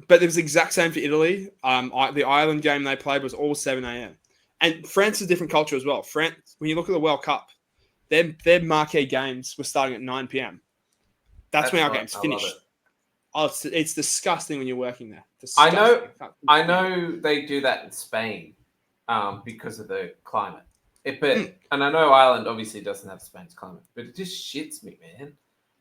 But it was the exact same for Italy. The Ireland game they played was all 7 a.m. And France is a different culture as well. France, when you look at the World Cup, their marquee games were starting at 9 p.m. That's when our games finished. It's disgusting when you're working there. Disgusting. I know they do that in Spain because of the climate. And I know Ireland obviously doesn't have Spain's climate, but it just shits me, man.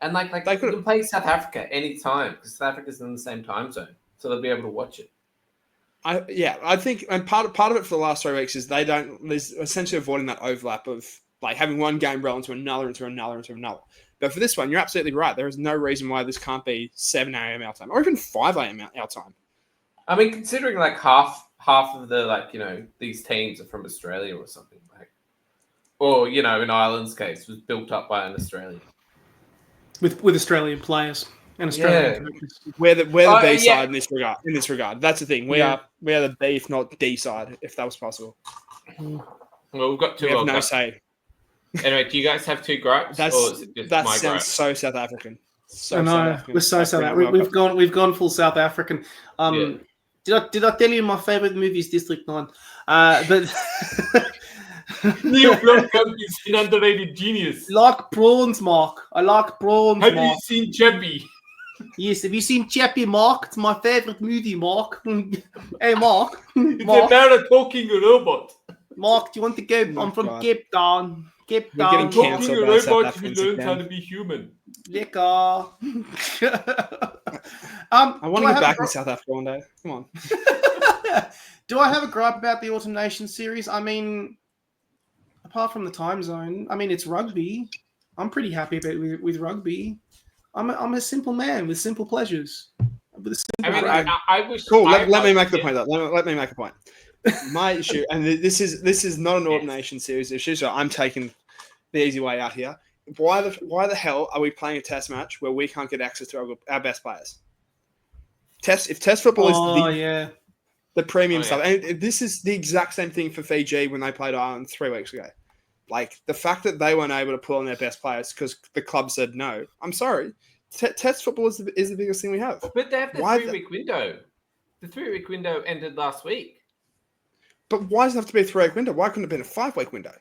And they can play South Africa anytime because South Africa's in the same time zone, so they'll be able to watch it. I think, and part of it for the last 3 weeks is there's essentially avoiding that overlap of like having one game roll into another. But for this one, you're absolutely right. There is no reason why this can't be 7 a.m. our time or even 5 a.m. our time. I mean, considering like half of the these teams are from Australia or something, or in Ireland's case, was built up by an Australian with Australian players and Australian coaches. We're the B side in this regard. That's the thing. We are the B, if not D side, if that was possible. Well, we've got 2. We have no say. Anyway, do you guys have 2 gripes? That sounds so South African. We're so South African. We've gone full South African. Did I tell you my favorite movie is District 9? But Neil Blomkamp is an underrated genius. Like prawns, Mark. I like prawns. Have you seen Chappie? Yes, have you seen Chappie, Mark? It's my favorite movie, Mark. Hey, Mark. It's about a talking robot. Mark, do you want to go? I'm from Cape Town. Cape Town. We're getting cancelled by South robot Africans who learns how to be human. Lekker. I want to go back to South Africa one day. Come on. Do I have a gripe about the Autumn Nation series? I mean, apart from the time zone, I mean, it's rugby. I'm pretty happy with rugby. I'm a simple man with simple pleasures. I wish. Cool. Let me make the point. Let me make a point. My issue, and this is not an Autumn Nation series issue, so I'm taking the easy way out here. Why the hell are we playing a test match where we can't get access to our best players? If test football is the premium stuff, and this is the exact same thing for Fiji when they played Ireland 3 weeks ago. Like, the fact that they weren't able to pull on their best players because the club said no. I'm sorry. Test football is the biggest thing we have. But they have the 3-week window. The 3-week window ended last week. But why does it have to be a 3-week window? Why couldn't it have been a 5-week window?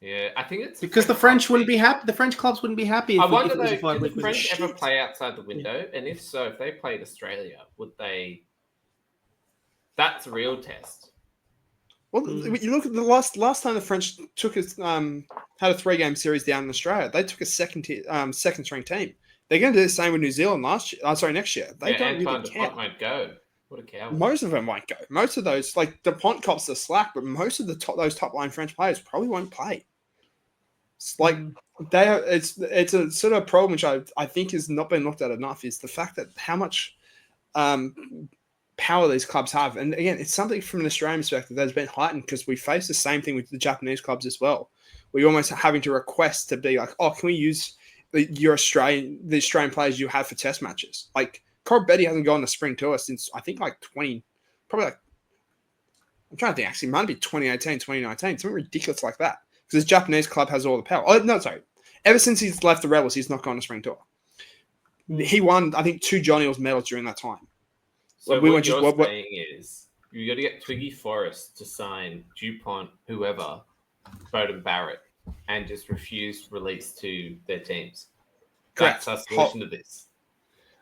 Yeah, I think it's because the French wouldn't be happy. The French clubs wouldn't be happy. I wonder, did the French ever play outside the window? And if so, if they played Australia, would they? That's a real test. Well, you look at the last time the French took had a 3-game series down in Australia. They took a second string team. They're going to do the same with New Zealand next year. They don't really care. Might go. What a coward. Most of them won't go. Most of those, like DuPont, cops the slack, but most of those top line French players probably won't play. It's like it's a sort of problem which I think has not been looked at enough is the fact that how much power these clubs have. And again, it's something from an Australian perspective that has been heightened because we face the same thing with the Japanese clubs as well. We're almost having to request to be like, can we use the Australian players you have for test matches? Like, Cobb Betty hasn't gone to spring tour since I think I'm trying to think actually, it might be 2018, 2019, something ridiculous like that. Because this Japanese club has all the power. Oh, no, sorry. Ever since he's left the Rebels, he's not gone to spring tour. He won, I think, 2 John Eels medals during that time. So We what went just- you're what- saying is you got to get Twiggy Forrest to sign DuPont, whoever, Bowden Barrett, and just refuse release to their teams. Correct. That's our solution to this.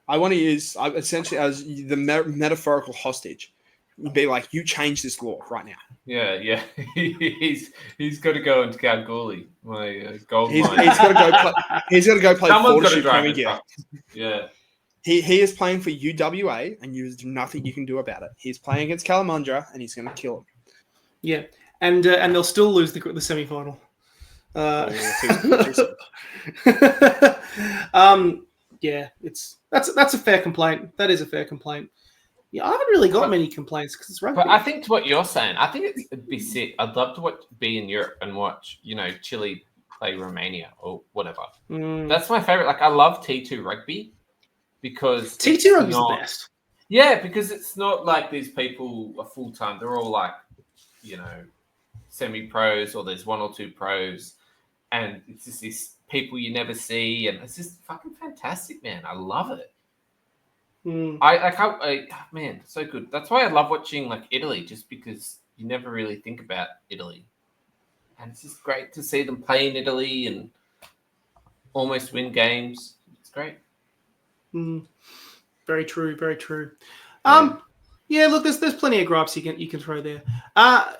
I want to use essentially as the metaphorical hostage. You'd be like, you change this law right now. Yeah. he's got to go into Kalgoorlie, my gold He's mine. got to go play. He's got to go play Someone's got to Fortitude drive Premier the Gear. truck. Yeah. He is playing for UWA, and there's nothing you can do about it. He's playing against Kalamundra, and he's going to kill him. Yeah, and they'll still lose the semi-final. Yeah, that's a fair complaint. That is a fair complaint. Yeah, I haven't really got many complaints because it's rugby. But I think to what you're saying, I think it'd be sick. I'd love to be in Europe and watch, Chile play Romania or whatever. That's my favorite. Like, I love T2 rugby because T2 rugby's the best. Yeah, because it's not like these people are full time. They're all like, semi-pros, or there's 1 or 2 pros, and it's just these people you never see, and it's just fucking fantastic, man. I love it. Man, so good. That's why I love watching like Italy, just because you never really think about Italy, and it's just great to see them play in Italy and almost win games. It's great. Very true. Very true. Yeah. Look, there's plenty of gripes you can throw there.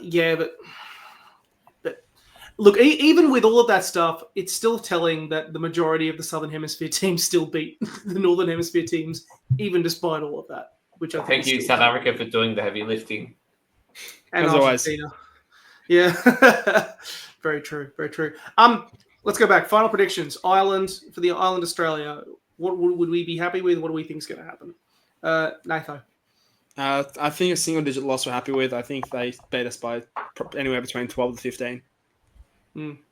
Yeah, but look, even with all of that stuff, it's still telling that the majority of the Southern Hemisphere teams still beat the Northern Hemisphere teams, even despite all of that. Which I think Thank you, South Africa, for doing the heavy lifting. And as Argentina. Yeah, very true. Very true. Let's go back. Final predictions. Ireland, for the Ireland Australia. What would we be happy with? What do we think is going to happen? Natho. I think a single-digit loss we're happy with. I think they beat us by anywhere between 12 to 15.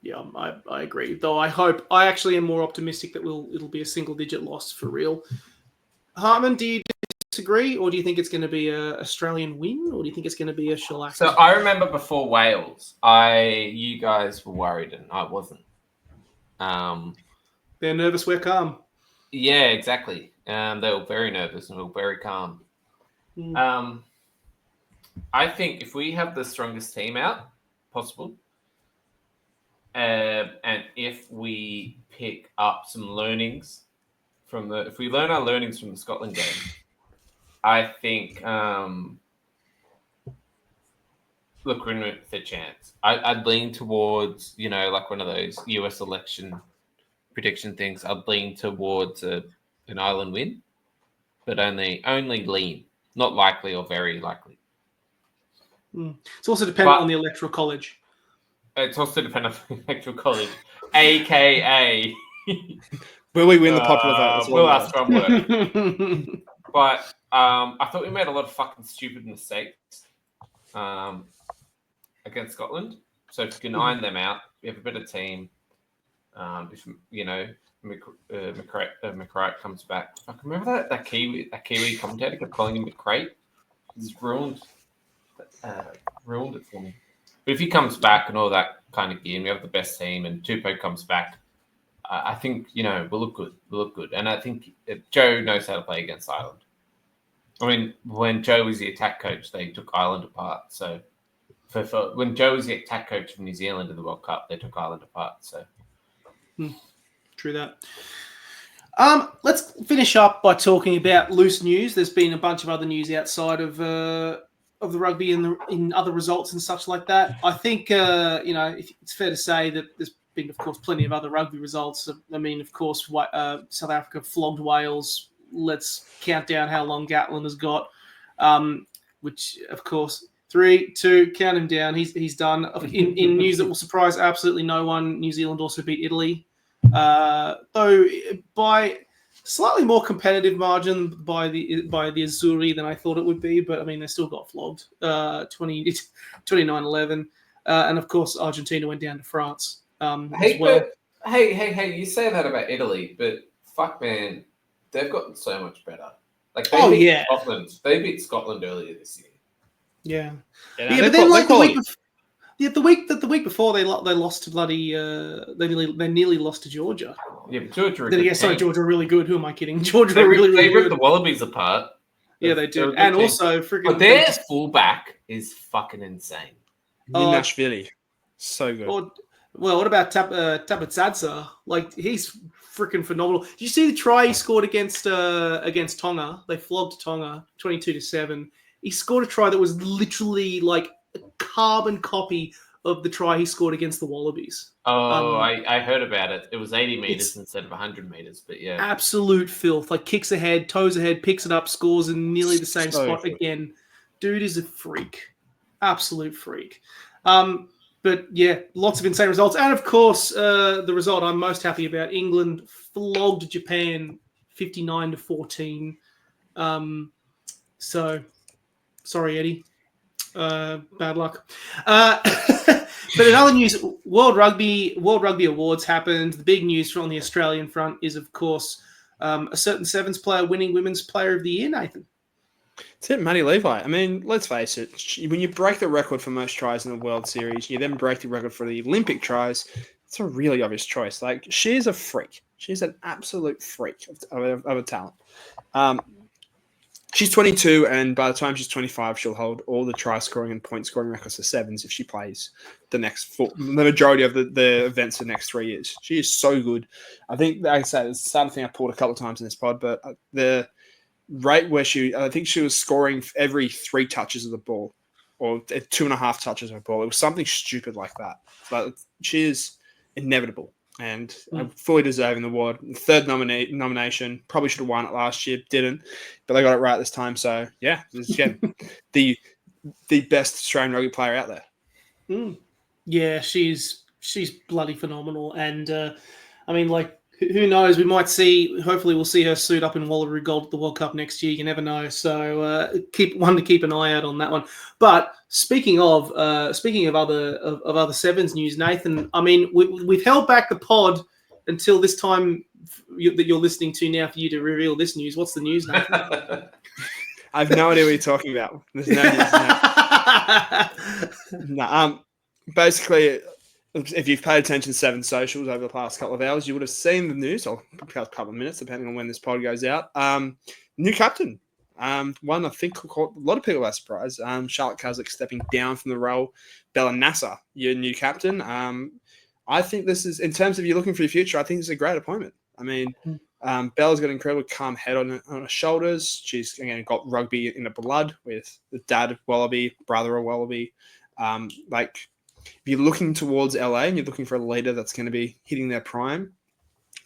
Yeah, I agree. Though I actually am more optimistic that it'll be a single-digit loss for real. Hartman, do you disagree, or do you think it's going to be a Australian win, or do you think it's going to be a shellac? So I remember before Wales, you guys were worried and I wasn't. They're nervous, we're calm. Yeah, exactly. They were very nervous and we were very calm. I think if we have the strongest team out possible, and if we pick up some learnings if we learn our learnings from the Scotland game, I think look, we're in with a chance. I'd lean towards, like one of those US election prediction things. I'd lean towards an Ireland win, but only lean, not likely or very likely. It's also dependent on the Electoral College. It's also dependent on the Electoral College, aka will we win the popular vote? Will our scrum work? But I thought we made a lot of fucking stupid mistakes against Scotland. So if we can iron them out, we have a better team. If McCrate comes back, I can remember that Kiwi commentator kept calling him McCrate. It's ruined it for me. But if he comes back and all that kind of gear, and we have the best team, and Tupou comes back, I think we'll look good. We'll look good, and I think Joe knows how to play against Ireland. I mean, when Joe was the attack coach, they took Ireland apart. So, when Joe was the attack coach of New Zealand in the World Cup, they took Ireland apart. So, true that. Let's finish up by talking about loose news. There's been a bunch of other news outside of the rugby and in other results and such like that. I think it's fair to say that there's been, of course, plenty of other rugby results. I mean, of course, South Africa flogged Wales. Let's count down how long Gatland has got, which, of course, 3, 2, count him down. He's done. In news that will surprise absolutely no one, New Zealand also beat Italy, though by slightly more competitive margin by the Azzurri than I thought it would be. But I mean, they still got flogged, 29-11, and of course, Argentina went down to France. Hey, you say that about Italy, but fuck, man, they've gotten so much better. Like, they beat Scotland earlier this year. Yeah, but then like Yeah, the week before they lost to bloody they nearly lost to Georgia. Yeah, but Georgia. Georgia are really good. Who am I kidding? Georgia are really they ripped good. the Wallabies apart. Yeah, they did, and also freaking. But their fullback is fucking insane. Nashville, so good. What about Tapatsadza? Like, he's freaking phenomenal. Did you see the try he scored against Tonga? They flogged Tonga 22-7. He scored a try that was literally like a carbon copy of the try he scored against the Wallabies. Oh, I heard about it. It was 80 meters instead of 100 meters, but yeah. Absolute filth. Like, kicks ahead, toes ahead, picks it up, scores in nearly the same spot again. Dude is a freak. Absolute freak. But yeah, lots of insane results. And of course, the result I'm most happy about, England flogged Japan 59-14. So, sorry, Eddie. Bad luck. But in other news, World Rugby Awards happened. The big news on the Australian front is, of course, a certain Sevens player winning Women's Player of the Year, Nathan. It's it, Maddie Levi. I mean, let's face it. When you break the record for most tries in the World Series, you then break the record for the Olympic tries. It's a really obvious choice. Like, she's a freak. She's an absolute freak of a talent. She's 22, and by the time she's 25, she'll hold all the try scoring and point scoring records for Sevens if she plays the majority of the events the next 3 years. She is so good. I think, like I said, it's the same thing I pulled a couple of times in this pod, but the rate where I think she was scoring every 3 touches of the ball, or 2.5 touches of the ball. It was something stupid like that. But she is inevitable and fully deserving the award. Third nomination, probably should have won it last year, didn't, but they got it right this time. So yeah, again, the best Australian rugby player out there. Yeah, she's bloody phenomenal, and I mean, like, who knows? Hopefully we'll see her suit up in Wallaby gold at the World Cup next year. You never know. So keep an eye out on that one. But speaking of other Sevens news, Nathan, I mean, we've held back the pod until this time that you're listening to now for you to reveal this news. What's the news, Nathan? I have no idea what you're talking about. There's no news. Basically, if you've paid attention to Seven Socials over the past couple of hours, you would have seen the news, or a couple of minutes, depending on when this pod goes out. New captain. One I think caught a lot of people by surprise. Charlotte Caslick stepping down from the role. Bella Nasser, your new captain. I think this is, in terms of you looking for your future, I think this is a great appointment. I mean, Bella's got an incredibly calm head on her shoulders. She's, again, got rugby in the blood with the dad of Wallaby, brother of Wallaby. If you're looking towards LA and you're looking for a leader that's going to be hitting their prime,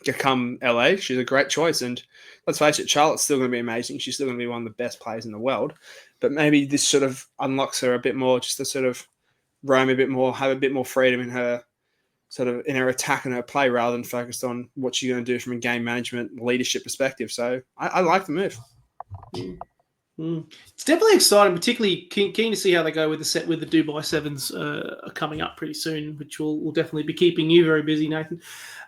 to come LA, she's a great choice. And let's face it, Charlotte's still going to be amazing. She's still going to be one of the best players in the world. But maybe this sort of unlocks her a bit more, just to sort of roam a bit more, have a bit more freedom in her attack and her play, rather than focused on what she's going to do from a game management leadership perspective. So I like the move. It's definitely exciting, particularly keen to see how they go with the Dubai Sevens coming up pretty soon, which will definitely be keeping you very busy, Nathan.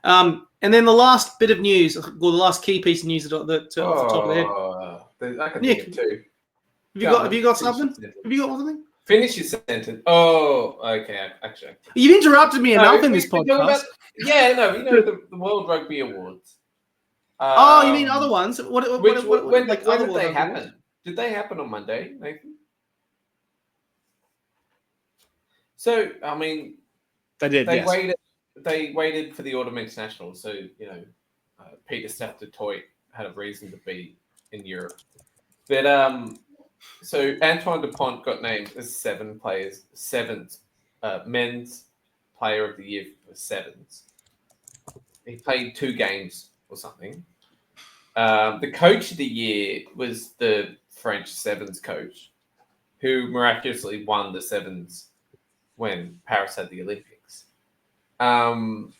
And then the last bit of news, or the last key piece of news that off the top of the head. I can think of two. Have you got something? Have you got something? Finish your sentence. Oh, okay. Actually, you've interrupted me enough in this podcast. The World Rugby Awards. You mean other ones? When did they happen? Awards? Did they happen on Monday, Nathan? So, I mean, they did. They waited for the autumn international. So, Peter Steph du Toit had a reason to be in Europe. But so Antoine Dupont got named as Sevens men's player of the year for Sevens. He played 2 games or something. The coach of the year was the French Sevens coach, who miraculously won the Sevens when Paris had the Olympics. Not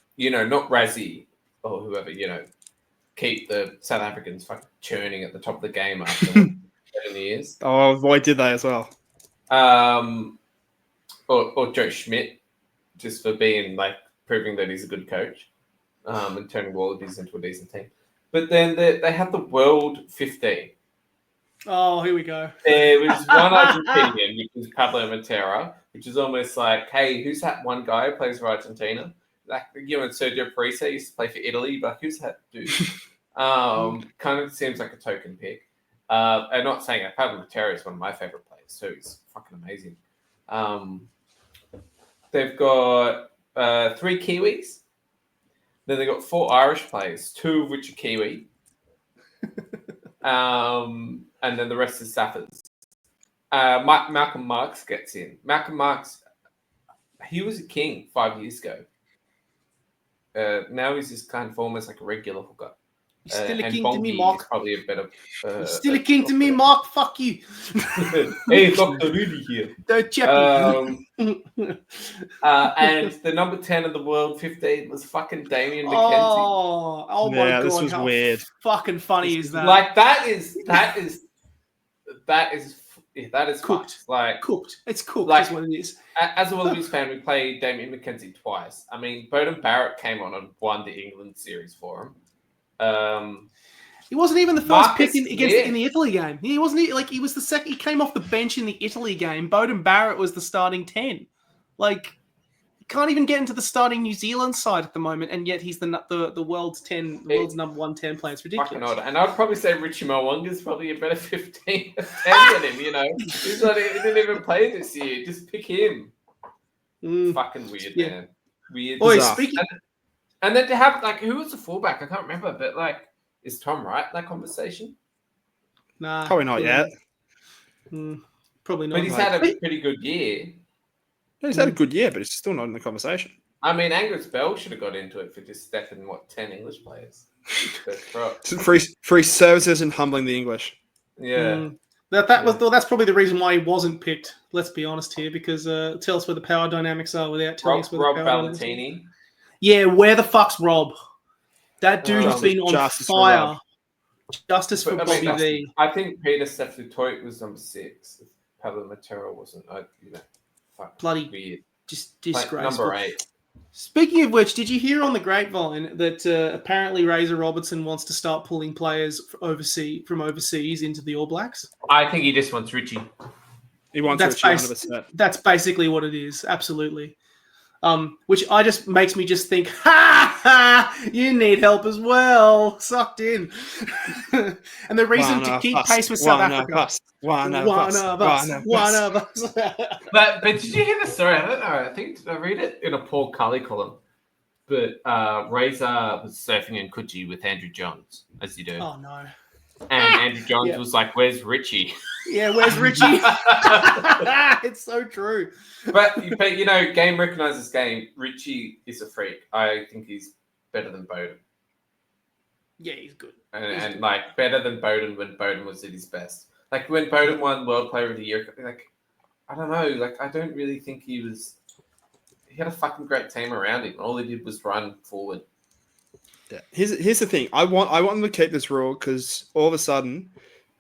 Razzie or whoever, keep the South Africans fucking churning at the top of the game after 7 years. Oh, boy, did they as well. Or Joe Schmidt, just for proving that he's a good coach, and turning Wallabies into a decent team. But then they had the World 15. Oh, here we go. There was one Argentinian, which was Pablo Matera, which is almost like, hey, who's that one guy who plays for Argentina? Like, you and Sergio Parise used to play for Italy, but who's that dude? Kind of seems like a token pick. I'm not saying that. Pablo Matera is one of my favorite players, so he's fucking amazing. They've got 3 Kiwis. Then they've got 4 Irish players, 2 of which are Kiwi. And then the rest is Saffers. Malcolm Marks gets in. Malcolm Marks, he was a king 5 years ago. Now he's just kind of almost like a regular hooker. He's still a king Bongi to me, Mark. is probably a better. He's still a king to me, Mark. Fuck you. Hey, Dr. Rudy here. Don't check me. And the number 10 of the world, 15, was fucking Damien McKenzie. Oh my god, this was how weird. fucking funny is that? Like that is cooked. fucked. Like Cooked. It's cooked. Like- Is what it is. as a Wallabies fan, we played Damien McKenzie twice. I mean, Bowden Barrett came on and won the England series for him. He wasn't even the first Marcus pick in the Italy game. He wasn't like he was the second. He came off the bench in the Italy game. Bowden Barrett was the starting 10. Like, he can't even get into the starting New Zealand side at the moment, and yet he's the world's number 1 10 player. It's ridiculous. Fucking odd. And I'd probably say Richie Mwanga is probably a better 15 than him. You know, he didn't even play this year. Just pick him. Fucking weird, Yeah. man. Weird. Boy, Bizarre. speaking. And then to have like, who was the fullback? I can't remember, but like, is Tom Wright in that conversation? Nah, Probably not yet. Probably not. But he's had a pretty good year. He's had a good year, but it's still not in the conversation. I mean, Angus Bell should have got into it for just stepping 10 English players. That's right. Free services and humbling the English. Yeah. That's probably the reason why he wasn't picked. Let's be honest here, because tell us where the power dynamics are without telling us where Rob the power dynamics are. Valentini. Yeah, where the fuck's Rob? That dude has been on Justice for fire. Rob. Justice for But, I mean, Bobby V. I think Peter Steph-Dutoit was number 6. If Pablo Matera wasn't, Bloody weird. Just Like, disgraceful. number 8. Speaking of which, did you hear on the grapevine that apparently Razor Robertson wants to start pulling players from overseas into the All Blacks? I think he just wants Richie. He wants That's Richie basi- 100%. That's basically what it is. Absolutely. Which makes me just think, you need help as well. Sucked in. And the reason to keep pace with South Africa. One of us. But did you hear the story? I don't know. I think did I read it in a Paul Cully column. But Razor was surfing in Coogee with Andrew Johns, as you do. Oh no. And Andrew Johns was like, "Where's Richie?" Yeah, where's Richie? It's so true. But you know, game recognizes game. Richie is a freak. I think he's better than Bowden. Yeah, he's good. And like better than Bowden when Bowden was at his best. Like when Bowden won World Player of the Year, like I don't know, like I don't really think he had a fucking great team around him. All he did was run forward. Yeah. Here's the thing. I want them to keep this rule because all of a sudden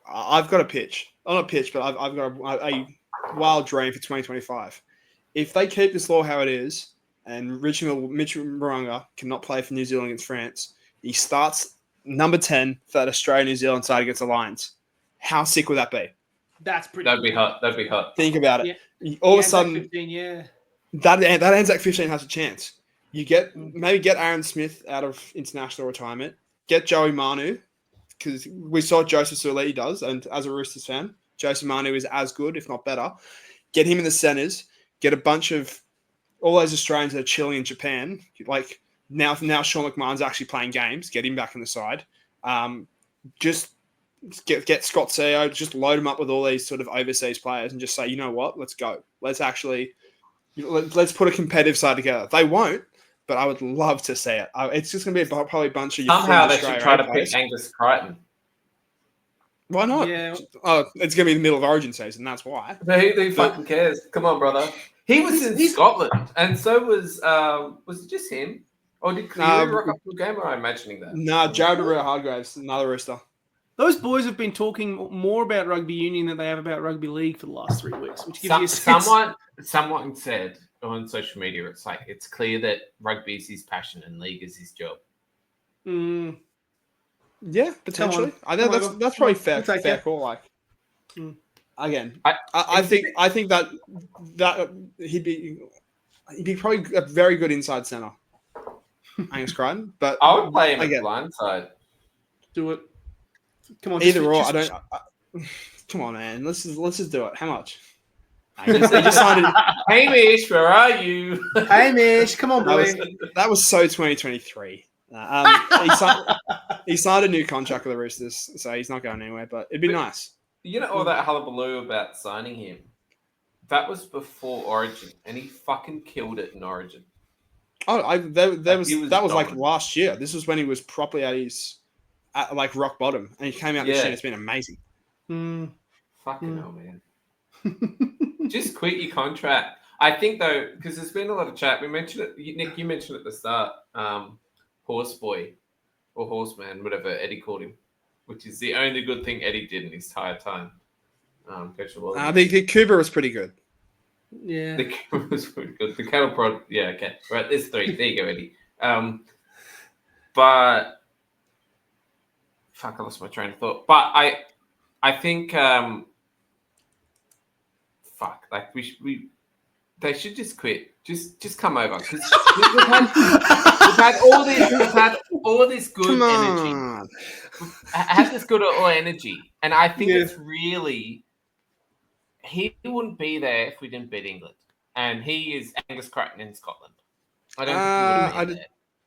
I've got a pitch. Oh, not a pitch, but I've got a wild dream for 2025. If they keep this law how it is, and Mitchell Mo'unga cannot play for New Zealand against France, he starts number 10 for that Australia-New Zealand side against the Lions. How sick would that be? That's pretty. That'd be hot. That'd be hot. Think about it. Yeah. All of a Anzac sudden, 15, yeah. that Anzac 15 has a chance. You get Aaron Smith out of international retirement. Get Joey Manu, because we saw what Joseph Suaalii does, and as a Roosters fan, Joseph Manu is as good, if not better. Get him in the centres. Get a bunch of all those Australians that are chilling in Japan. Like now Sean McMahon's actually playing games. Get him back in the side. Just get Scott Seo. Just load him up with all these sort of overseas players, and just say, you know what, let's go. Let's put a competitive side together. They won't. But I would love to see it. It's just going to be probably a bunch of somehow they should try to pick Angus Crichton. Why not? Yeah. Oh, it's going to be the middle of Origin season. That's why. Who fucking cares? Come on, brother. He was in Scotland, and so was it just him, or did Cleary rock up to the game? Or am I imagining that? Nah, Jared Hargraves, another Rooster. Those boys have been talking more about rugby union than they have about rugby league for the last 3 weeks, which gives you a sense. Someone said on social media, it's like it's clear that rugby is his passion and league is his job. Yeah, potentially. I think that's probably fair call. Like, again, I I think that he'd be probably a very good inside center, Angus Crichton. But I would play him at again, blindside. Do it. Come on, either or. I don't. Come on, man. Let's just do it. How much? He just signed it. Hamish, where are you? Hamish, come on, boy. That was so 2023. He signed a new contract with the Roosters, so he's not going anywhere. But it'd be nice. You know all that hullabaloo about signing him? That was before Origin, and he fucking killed it in Origin. Oh, that was dominant. like last year. This was when he was properly at like rock bottom, and he came out this year. And it's been amazing. Fucking hell, man. Just quit your contract. I think though, because there's been a lot of chat. We mentioned it, Nick. You mentioned at the start, Horseboy or Horseman, whatever Eddie called him, which is the only good thing Eddie did in his entire time. Coach of Wallabies. The Cuba was pretty good. Yeah, the Cuba was pretty good. The cattle prod, yeah, okay, right. There's three. There you go, Eddie. But fuck, I lost my train of thought. But I think like they should just quit. Just come over because we've had all this good energy. Had this good all energy, and I think it's really he wouldn't be there if we didn't beat England. And he is Angus Crichton in Scotland. I don't think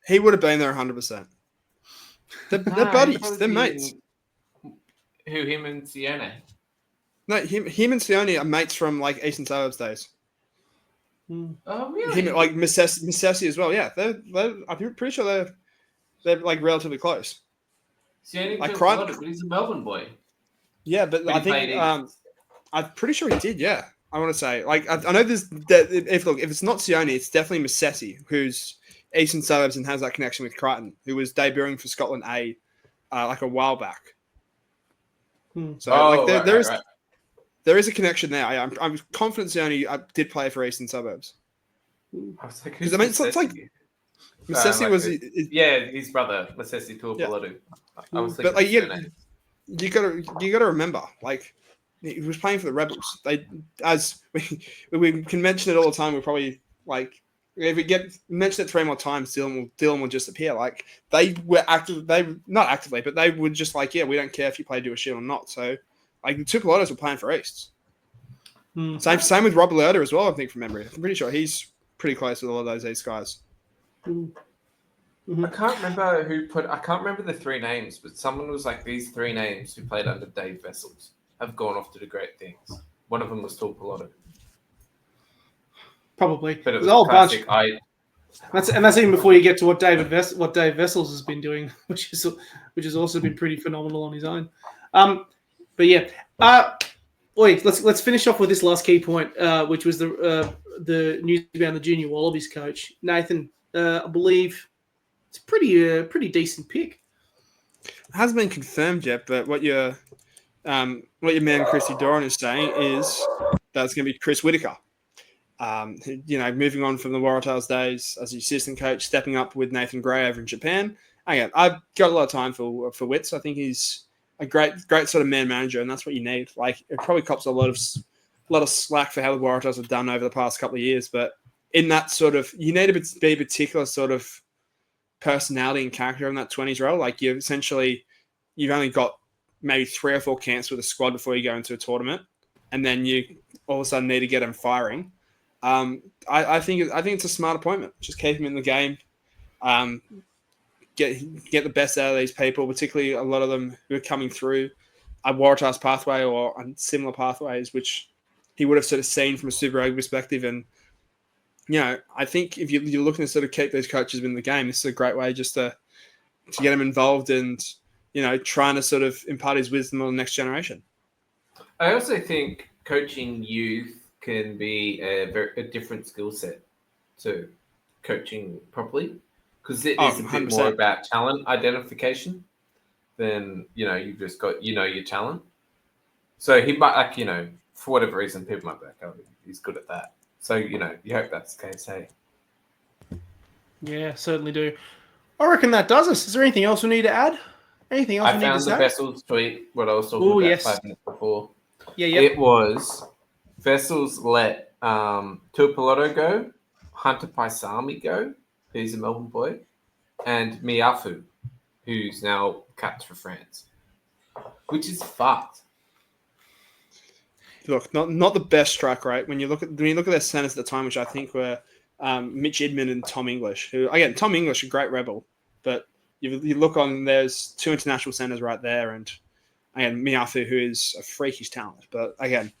he would have been there. He would have been there 100%. They're buddies. They're mates. Who, him and Sione? No, him and Sione are mates from like Eastern Suburbs days. Oh, really? Him, like Missessi as well. Yeah, I'm pretty sure they're like relatively close. Sione like Crichton, but he's a Melbourne boy. Yeah, but I think I'm pretty sure he did. Yeah, I want to say like I know this. If it's not Sione, it's definitely Missessi, who's Eastern Suburbs and has that connection with Crichton, who was debuting for Scotland A like a while back. So there is a connection there. I'm confident Sione did play for Eastern Suburbs. I was like, because I mean, it's like Missessi was his brother Missessi Tuapolotu. I was thinking, but like you gotta remember, like he was playing for the Rebels. They, as we can mention it all the time. We'll probably like if we mention it 3 more times, Dylan will just appear. Like they were active. They not actively, but they were just like, yeah, we don't care if you play do a shit or not. So like the Tuapolotus were playing for East. Same with Rob Leota as well. I think from memory, I'm pretty sure he's pretty close with all of those East guys. I can't remember I can't remember the 3 names, but someone was like, these 3 names who played under Dave Vessels have gone off to do great things. One of them was Tuapolotu. Probably. But it was a whole bunch. That's even before you get to what Dave Vessels has been doing, which has also been pretty phenomenal on his own. But yeah, let's finish off with this last key point, which was the news about the junior Wallabies coach Nathan. I believe it's a pretty decent pick. It hasn't been confirmed yet, but what your man Christy Doran is saying is that it's going to be Chris Whittaker. Moving on from the Waratahs days as the assistant coach, stepping up with Nathan Gray over in Japan. Again, I've got a lot of time for Wits. I think he's a great sort of man manager, and that's what you need. Like it probably cops a lot of slack for how the Waratahs have done over the past couple of years, but in that sort of, you need to be a particular sort of personality and character in that 20s role. Like you've only got maybe 3 or 4 camps with a squad before you go into a tournament, and then you all of a sudden need to get them firing. I think it's a smart appointment. Just keep him in the game. Get the best out of these people, particularly a lot of them who are coming through a Waratahs pathway or similar pathways, which he would have sort of seen from a Super Rugby perspective. And I think if you're looking to sort of keep these coaches in the game, this is a great way just to get them involved and trying to sort of impart his wisdom on the next generation. I also think coaching youth can be a different skill set to coaching properly, because it is a bit more about talent identification than you've just got your talent. So he might for whatever reason people might be like, oh, he's good at that. So you hope that's the case. Hey, yeah, certainly do. I reckon that does us. Is there anything else we need to add? Anything else we need to say? I found the Vessels tweet, what I was talking about 5 minutes before. Yeah. It was Vessels let Tuipulotu go, Hunter Paisami go, who's a Melbourne boy, and Miafu, who's now capped for France, which is fucked. Look, not the best strike rate when you look at their centers at the time, which I think were Mitch Edmond and Tom English. Who again, Tom English, a great rebel, but you look on, there's two international centers right there, and again Miafu, who is a freakish talent. But again,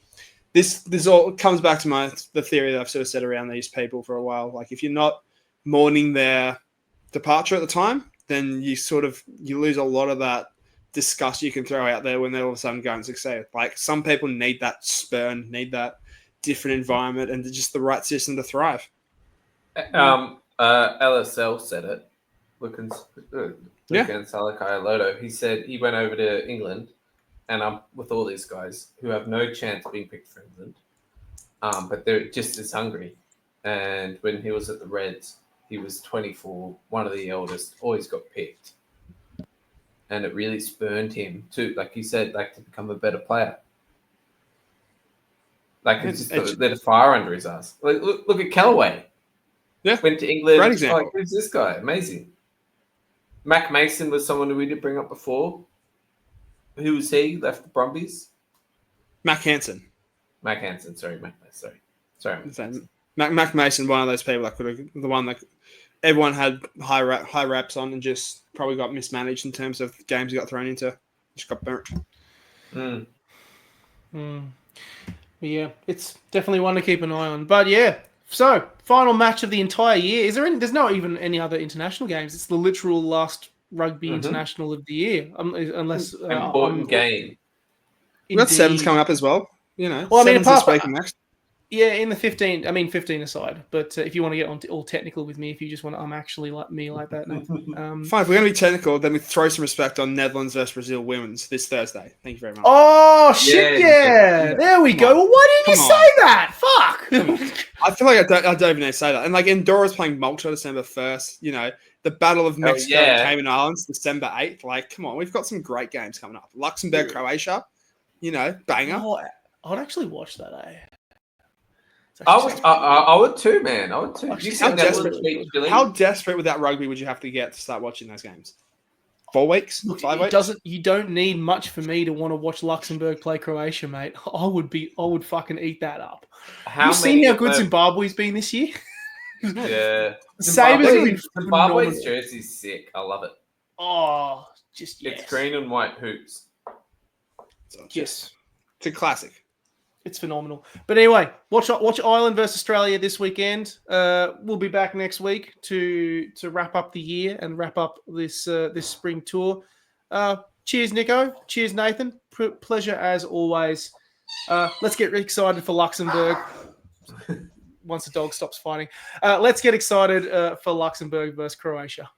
this all comes back to the theory that I've sort of said around these people for a while. Like if you're not mourning their departure at the time, then you lose a lot of that disgust you can throw out there when they're all of a sudden going to succeed. Like some people need that spurn, need that different environment, and just the right system to thrive. LSL said it. Looking Salakai Loto. He said he went over to England, and I'm with all these guys who have no chance of being picked for England, but they're just as hungry. And when he was at the Reds, he was 24, one of the eldest, always got picked. And it really spurned him to, like you said, like to become a better player. Like it's just lit a fire under his ass. Like, look at Callaway. Yeah, went to England. Great example. Like, who's this guy? Amazing. Mac Mason was someone who we did bring up before. Who was he? Left the Brumbies. Mac Hansen. Sorry, Mac. Sorry. Mac Mason, one of those people that could have the one that everyone had high raps on and just probably got mismanaged in terms of games he got thrown into. Just got burnt. Yeah, it's definitely one to keep an eye on. But yeah, so final match of the entire year. There's not even any other international games. It's the literal last rugby international of the year, unless important game. We've got sevens coming up as well. You know, well, I mean, sevens this week and next. Yeah, in the 15. I mean, 15 aside. But if you want to get on all technical with me, if you just want to, I'm actually like me like that, Nathan. Fine, if we're going to be technical, then we throw some respect on Netherlands versus Brazil women's this Thursday. Thank you very much. Oh, shit, yeah. There we go. Well, why didn't you say that? Fuck. I feel like I don't even need to say that. And like Andorra's playing Malta December 1st. You know, the Battle of Mexico and Cayman Islands December 8th. Like, come on, we've got some great games coming up. Luxembourg, Croatia, you know, banger. Oh, I'd actually watch that, eh? I would too, man. I would too. How desperate with that rugby would you have to get to start watching those games? 4 weeks? Look, 5 weeks? You don't need much for me to want to watch Luxembourg play Croatia, mate. I would fucking eat that up. You've seen how good Zimbabwe's been this year? Yeah. Zimbabwe's jersey's sick. I love it. Oh, just yes. It's green and white hoops. Yes. It's a classic. It's phenomenal. But anyway, watch Ireland versus Australia this weekend. We'll be back next week to wrap up the year and wrap up this spring tour. Cheers, Nico. Cheers, Nathan. Pleasure as always. Let's get excited for Luxembourg once the dog stops fighting. Let's get excited for Luxembourg versus Croatia.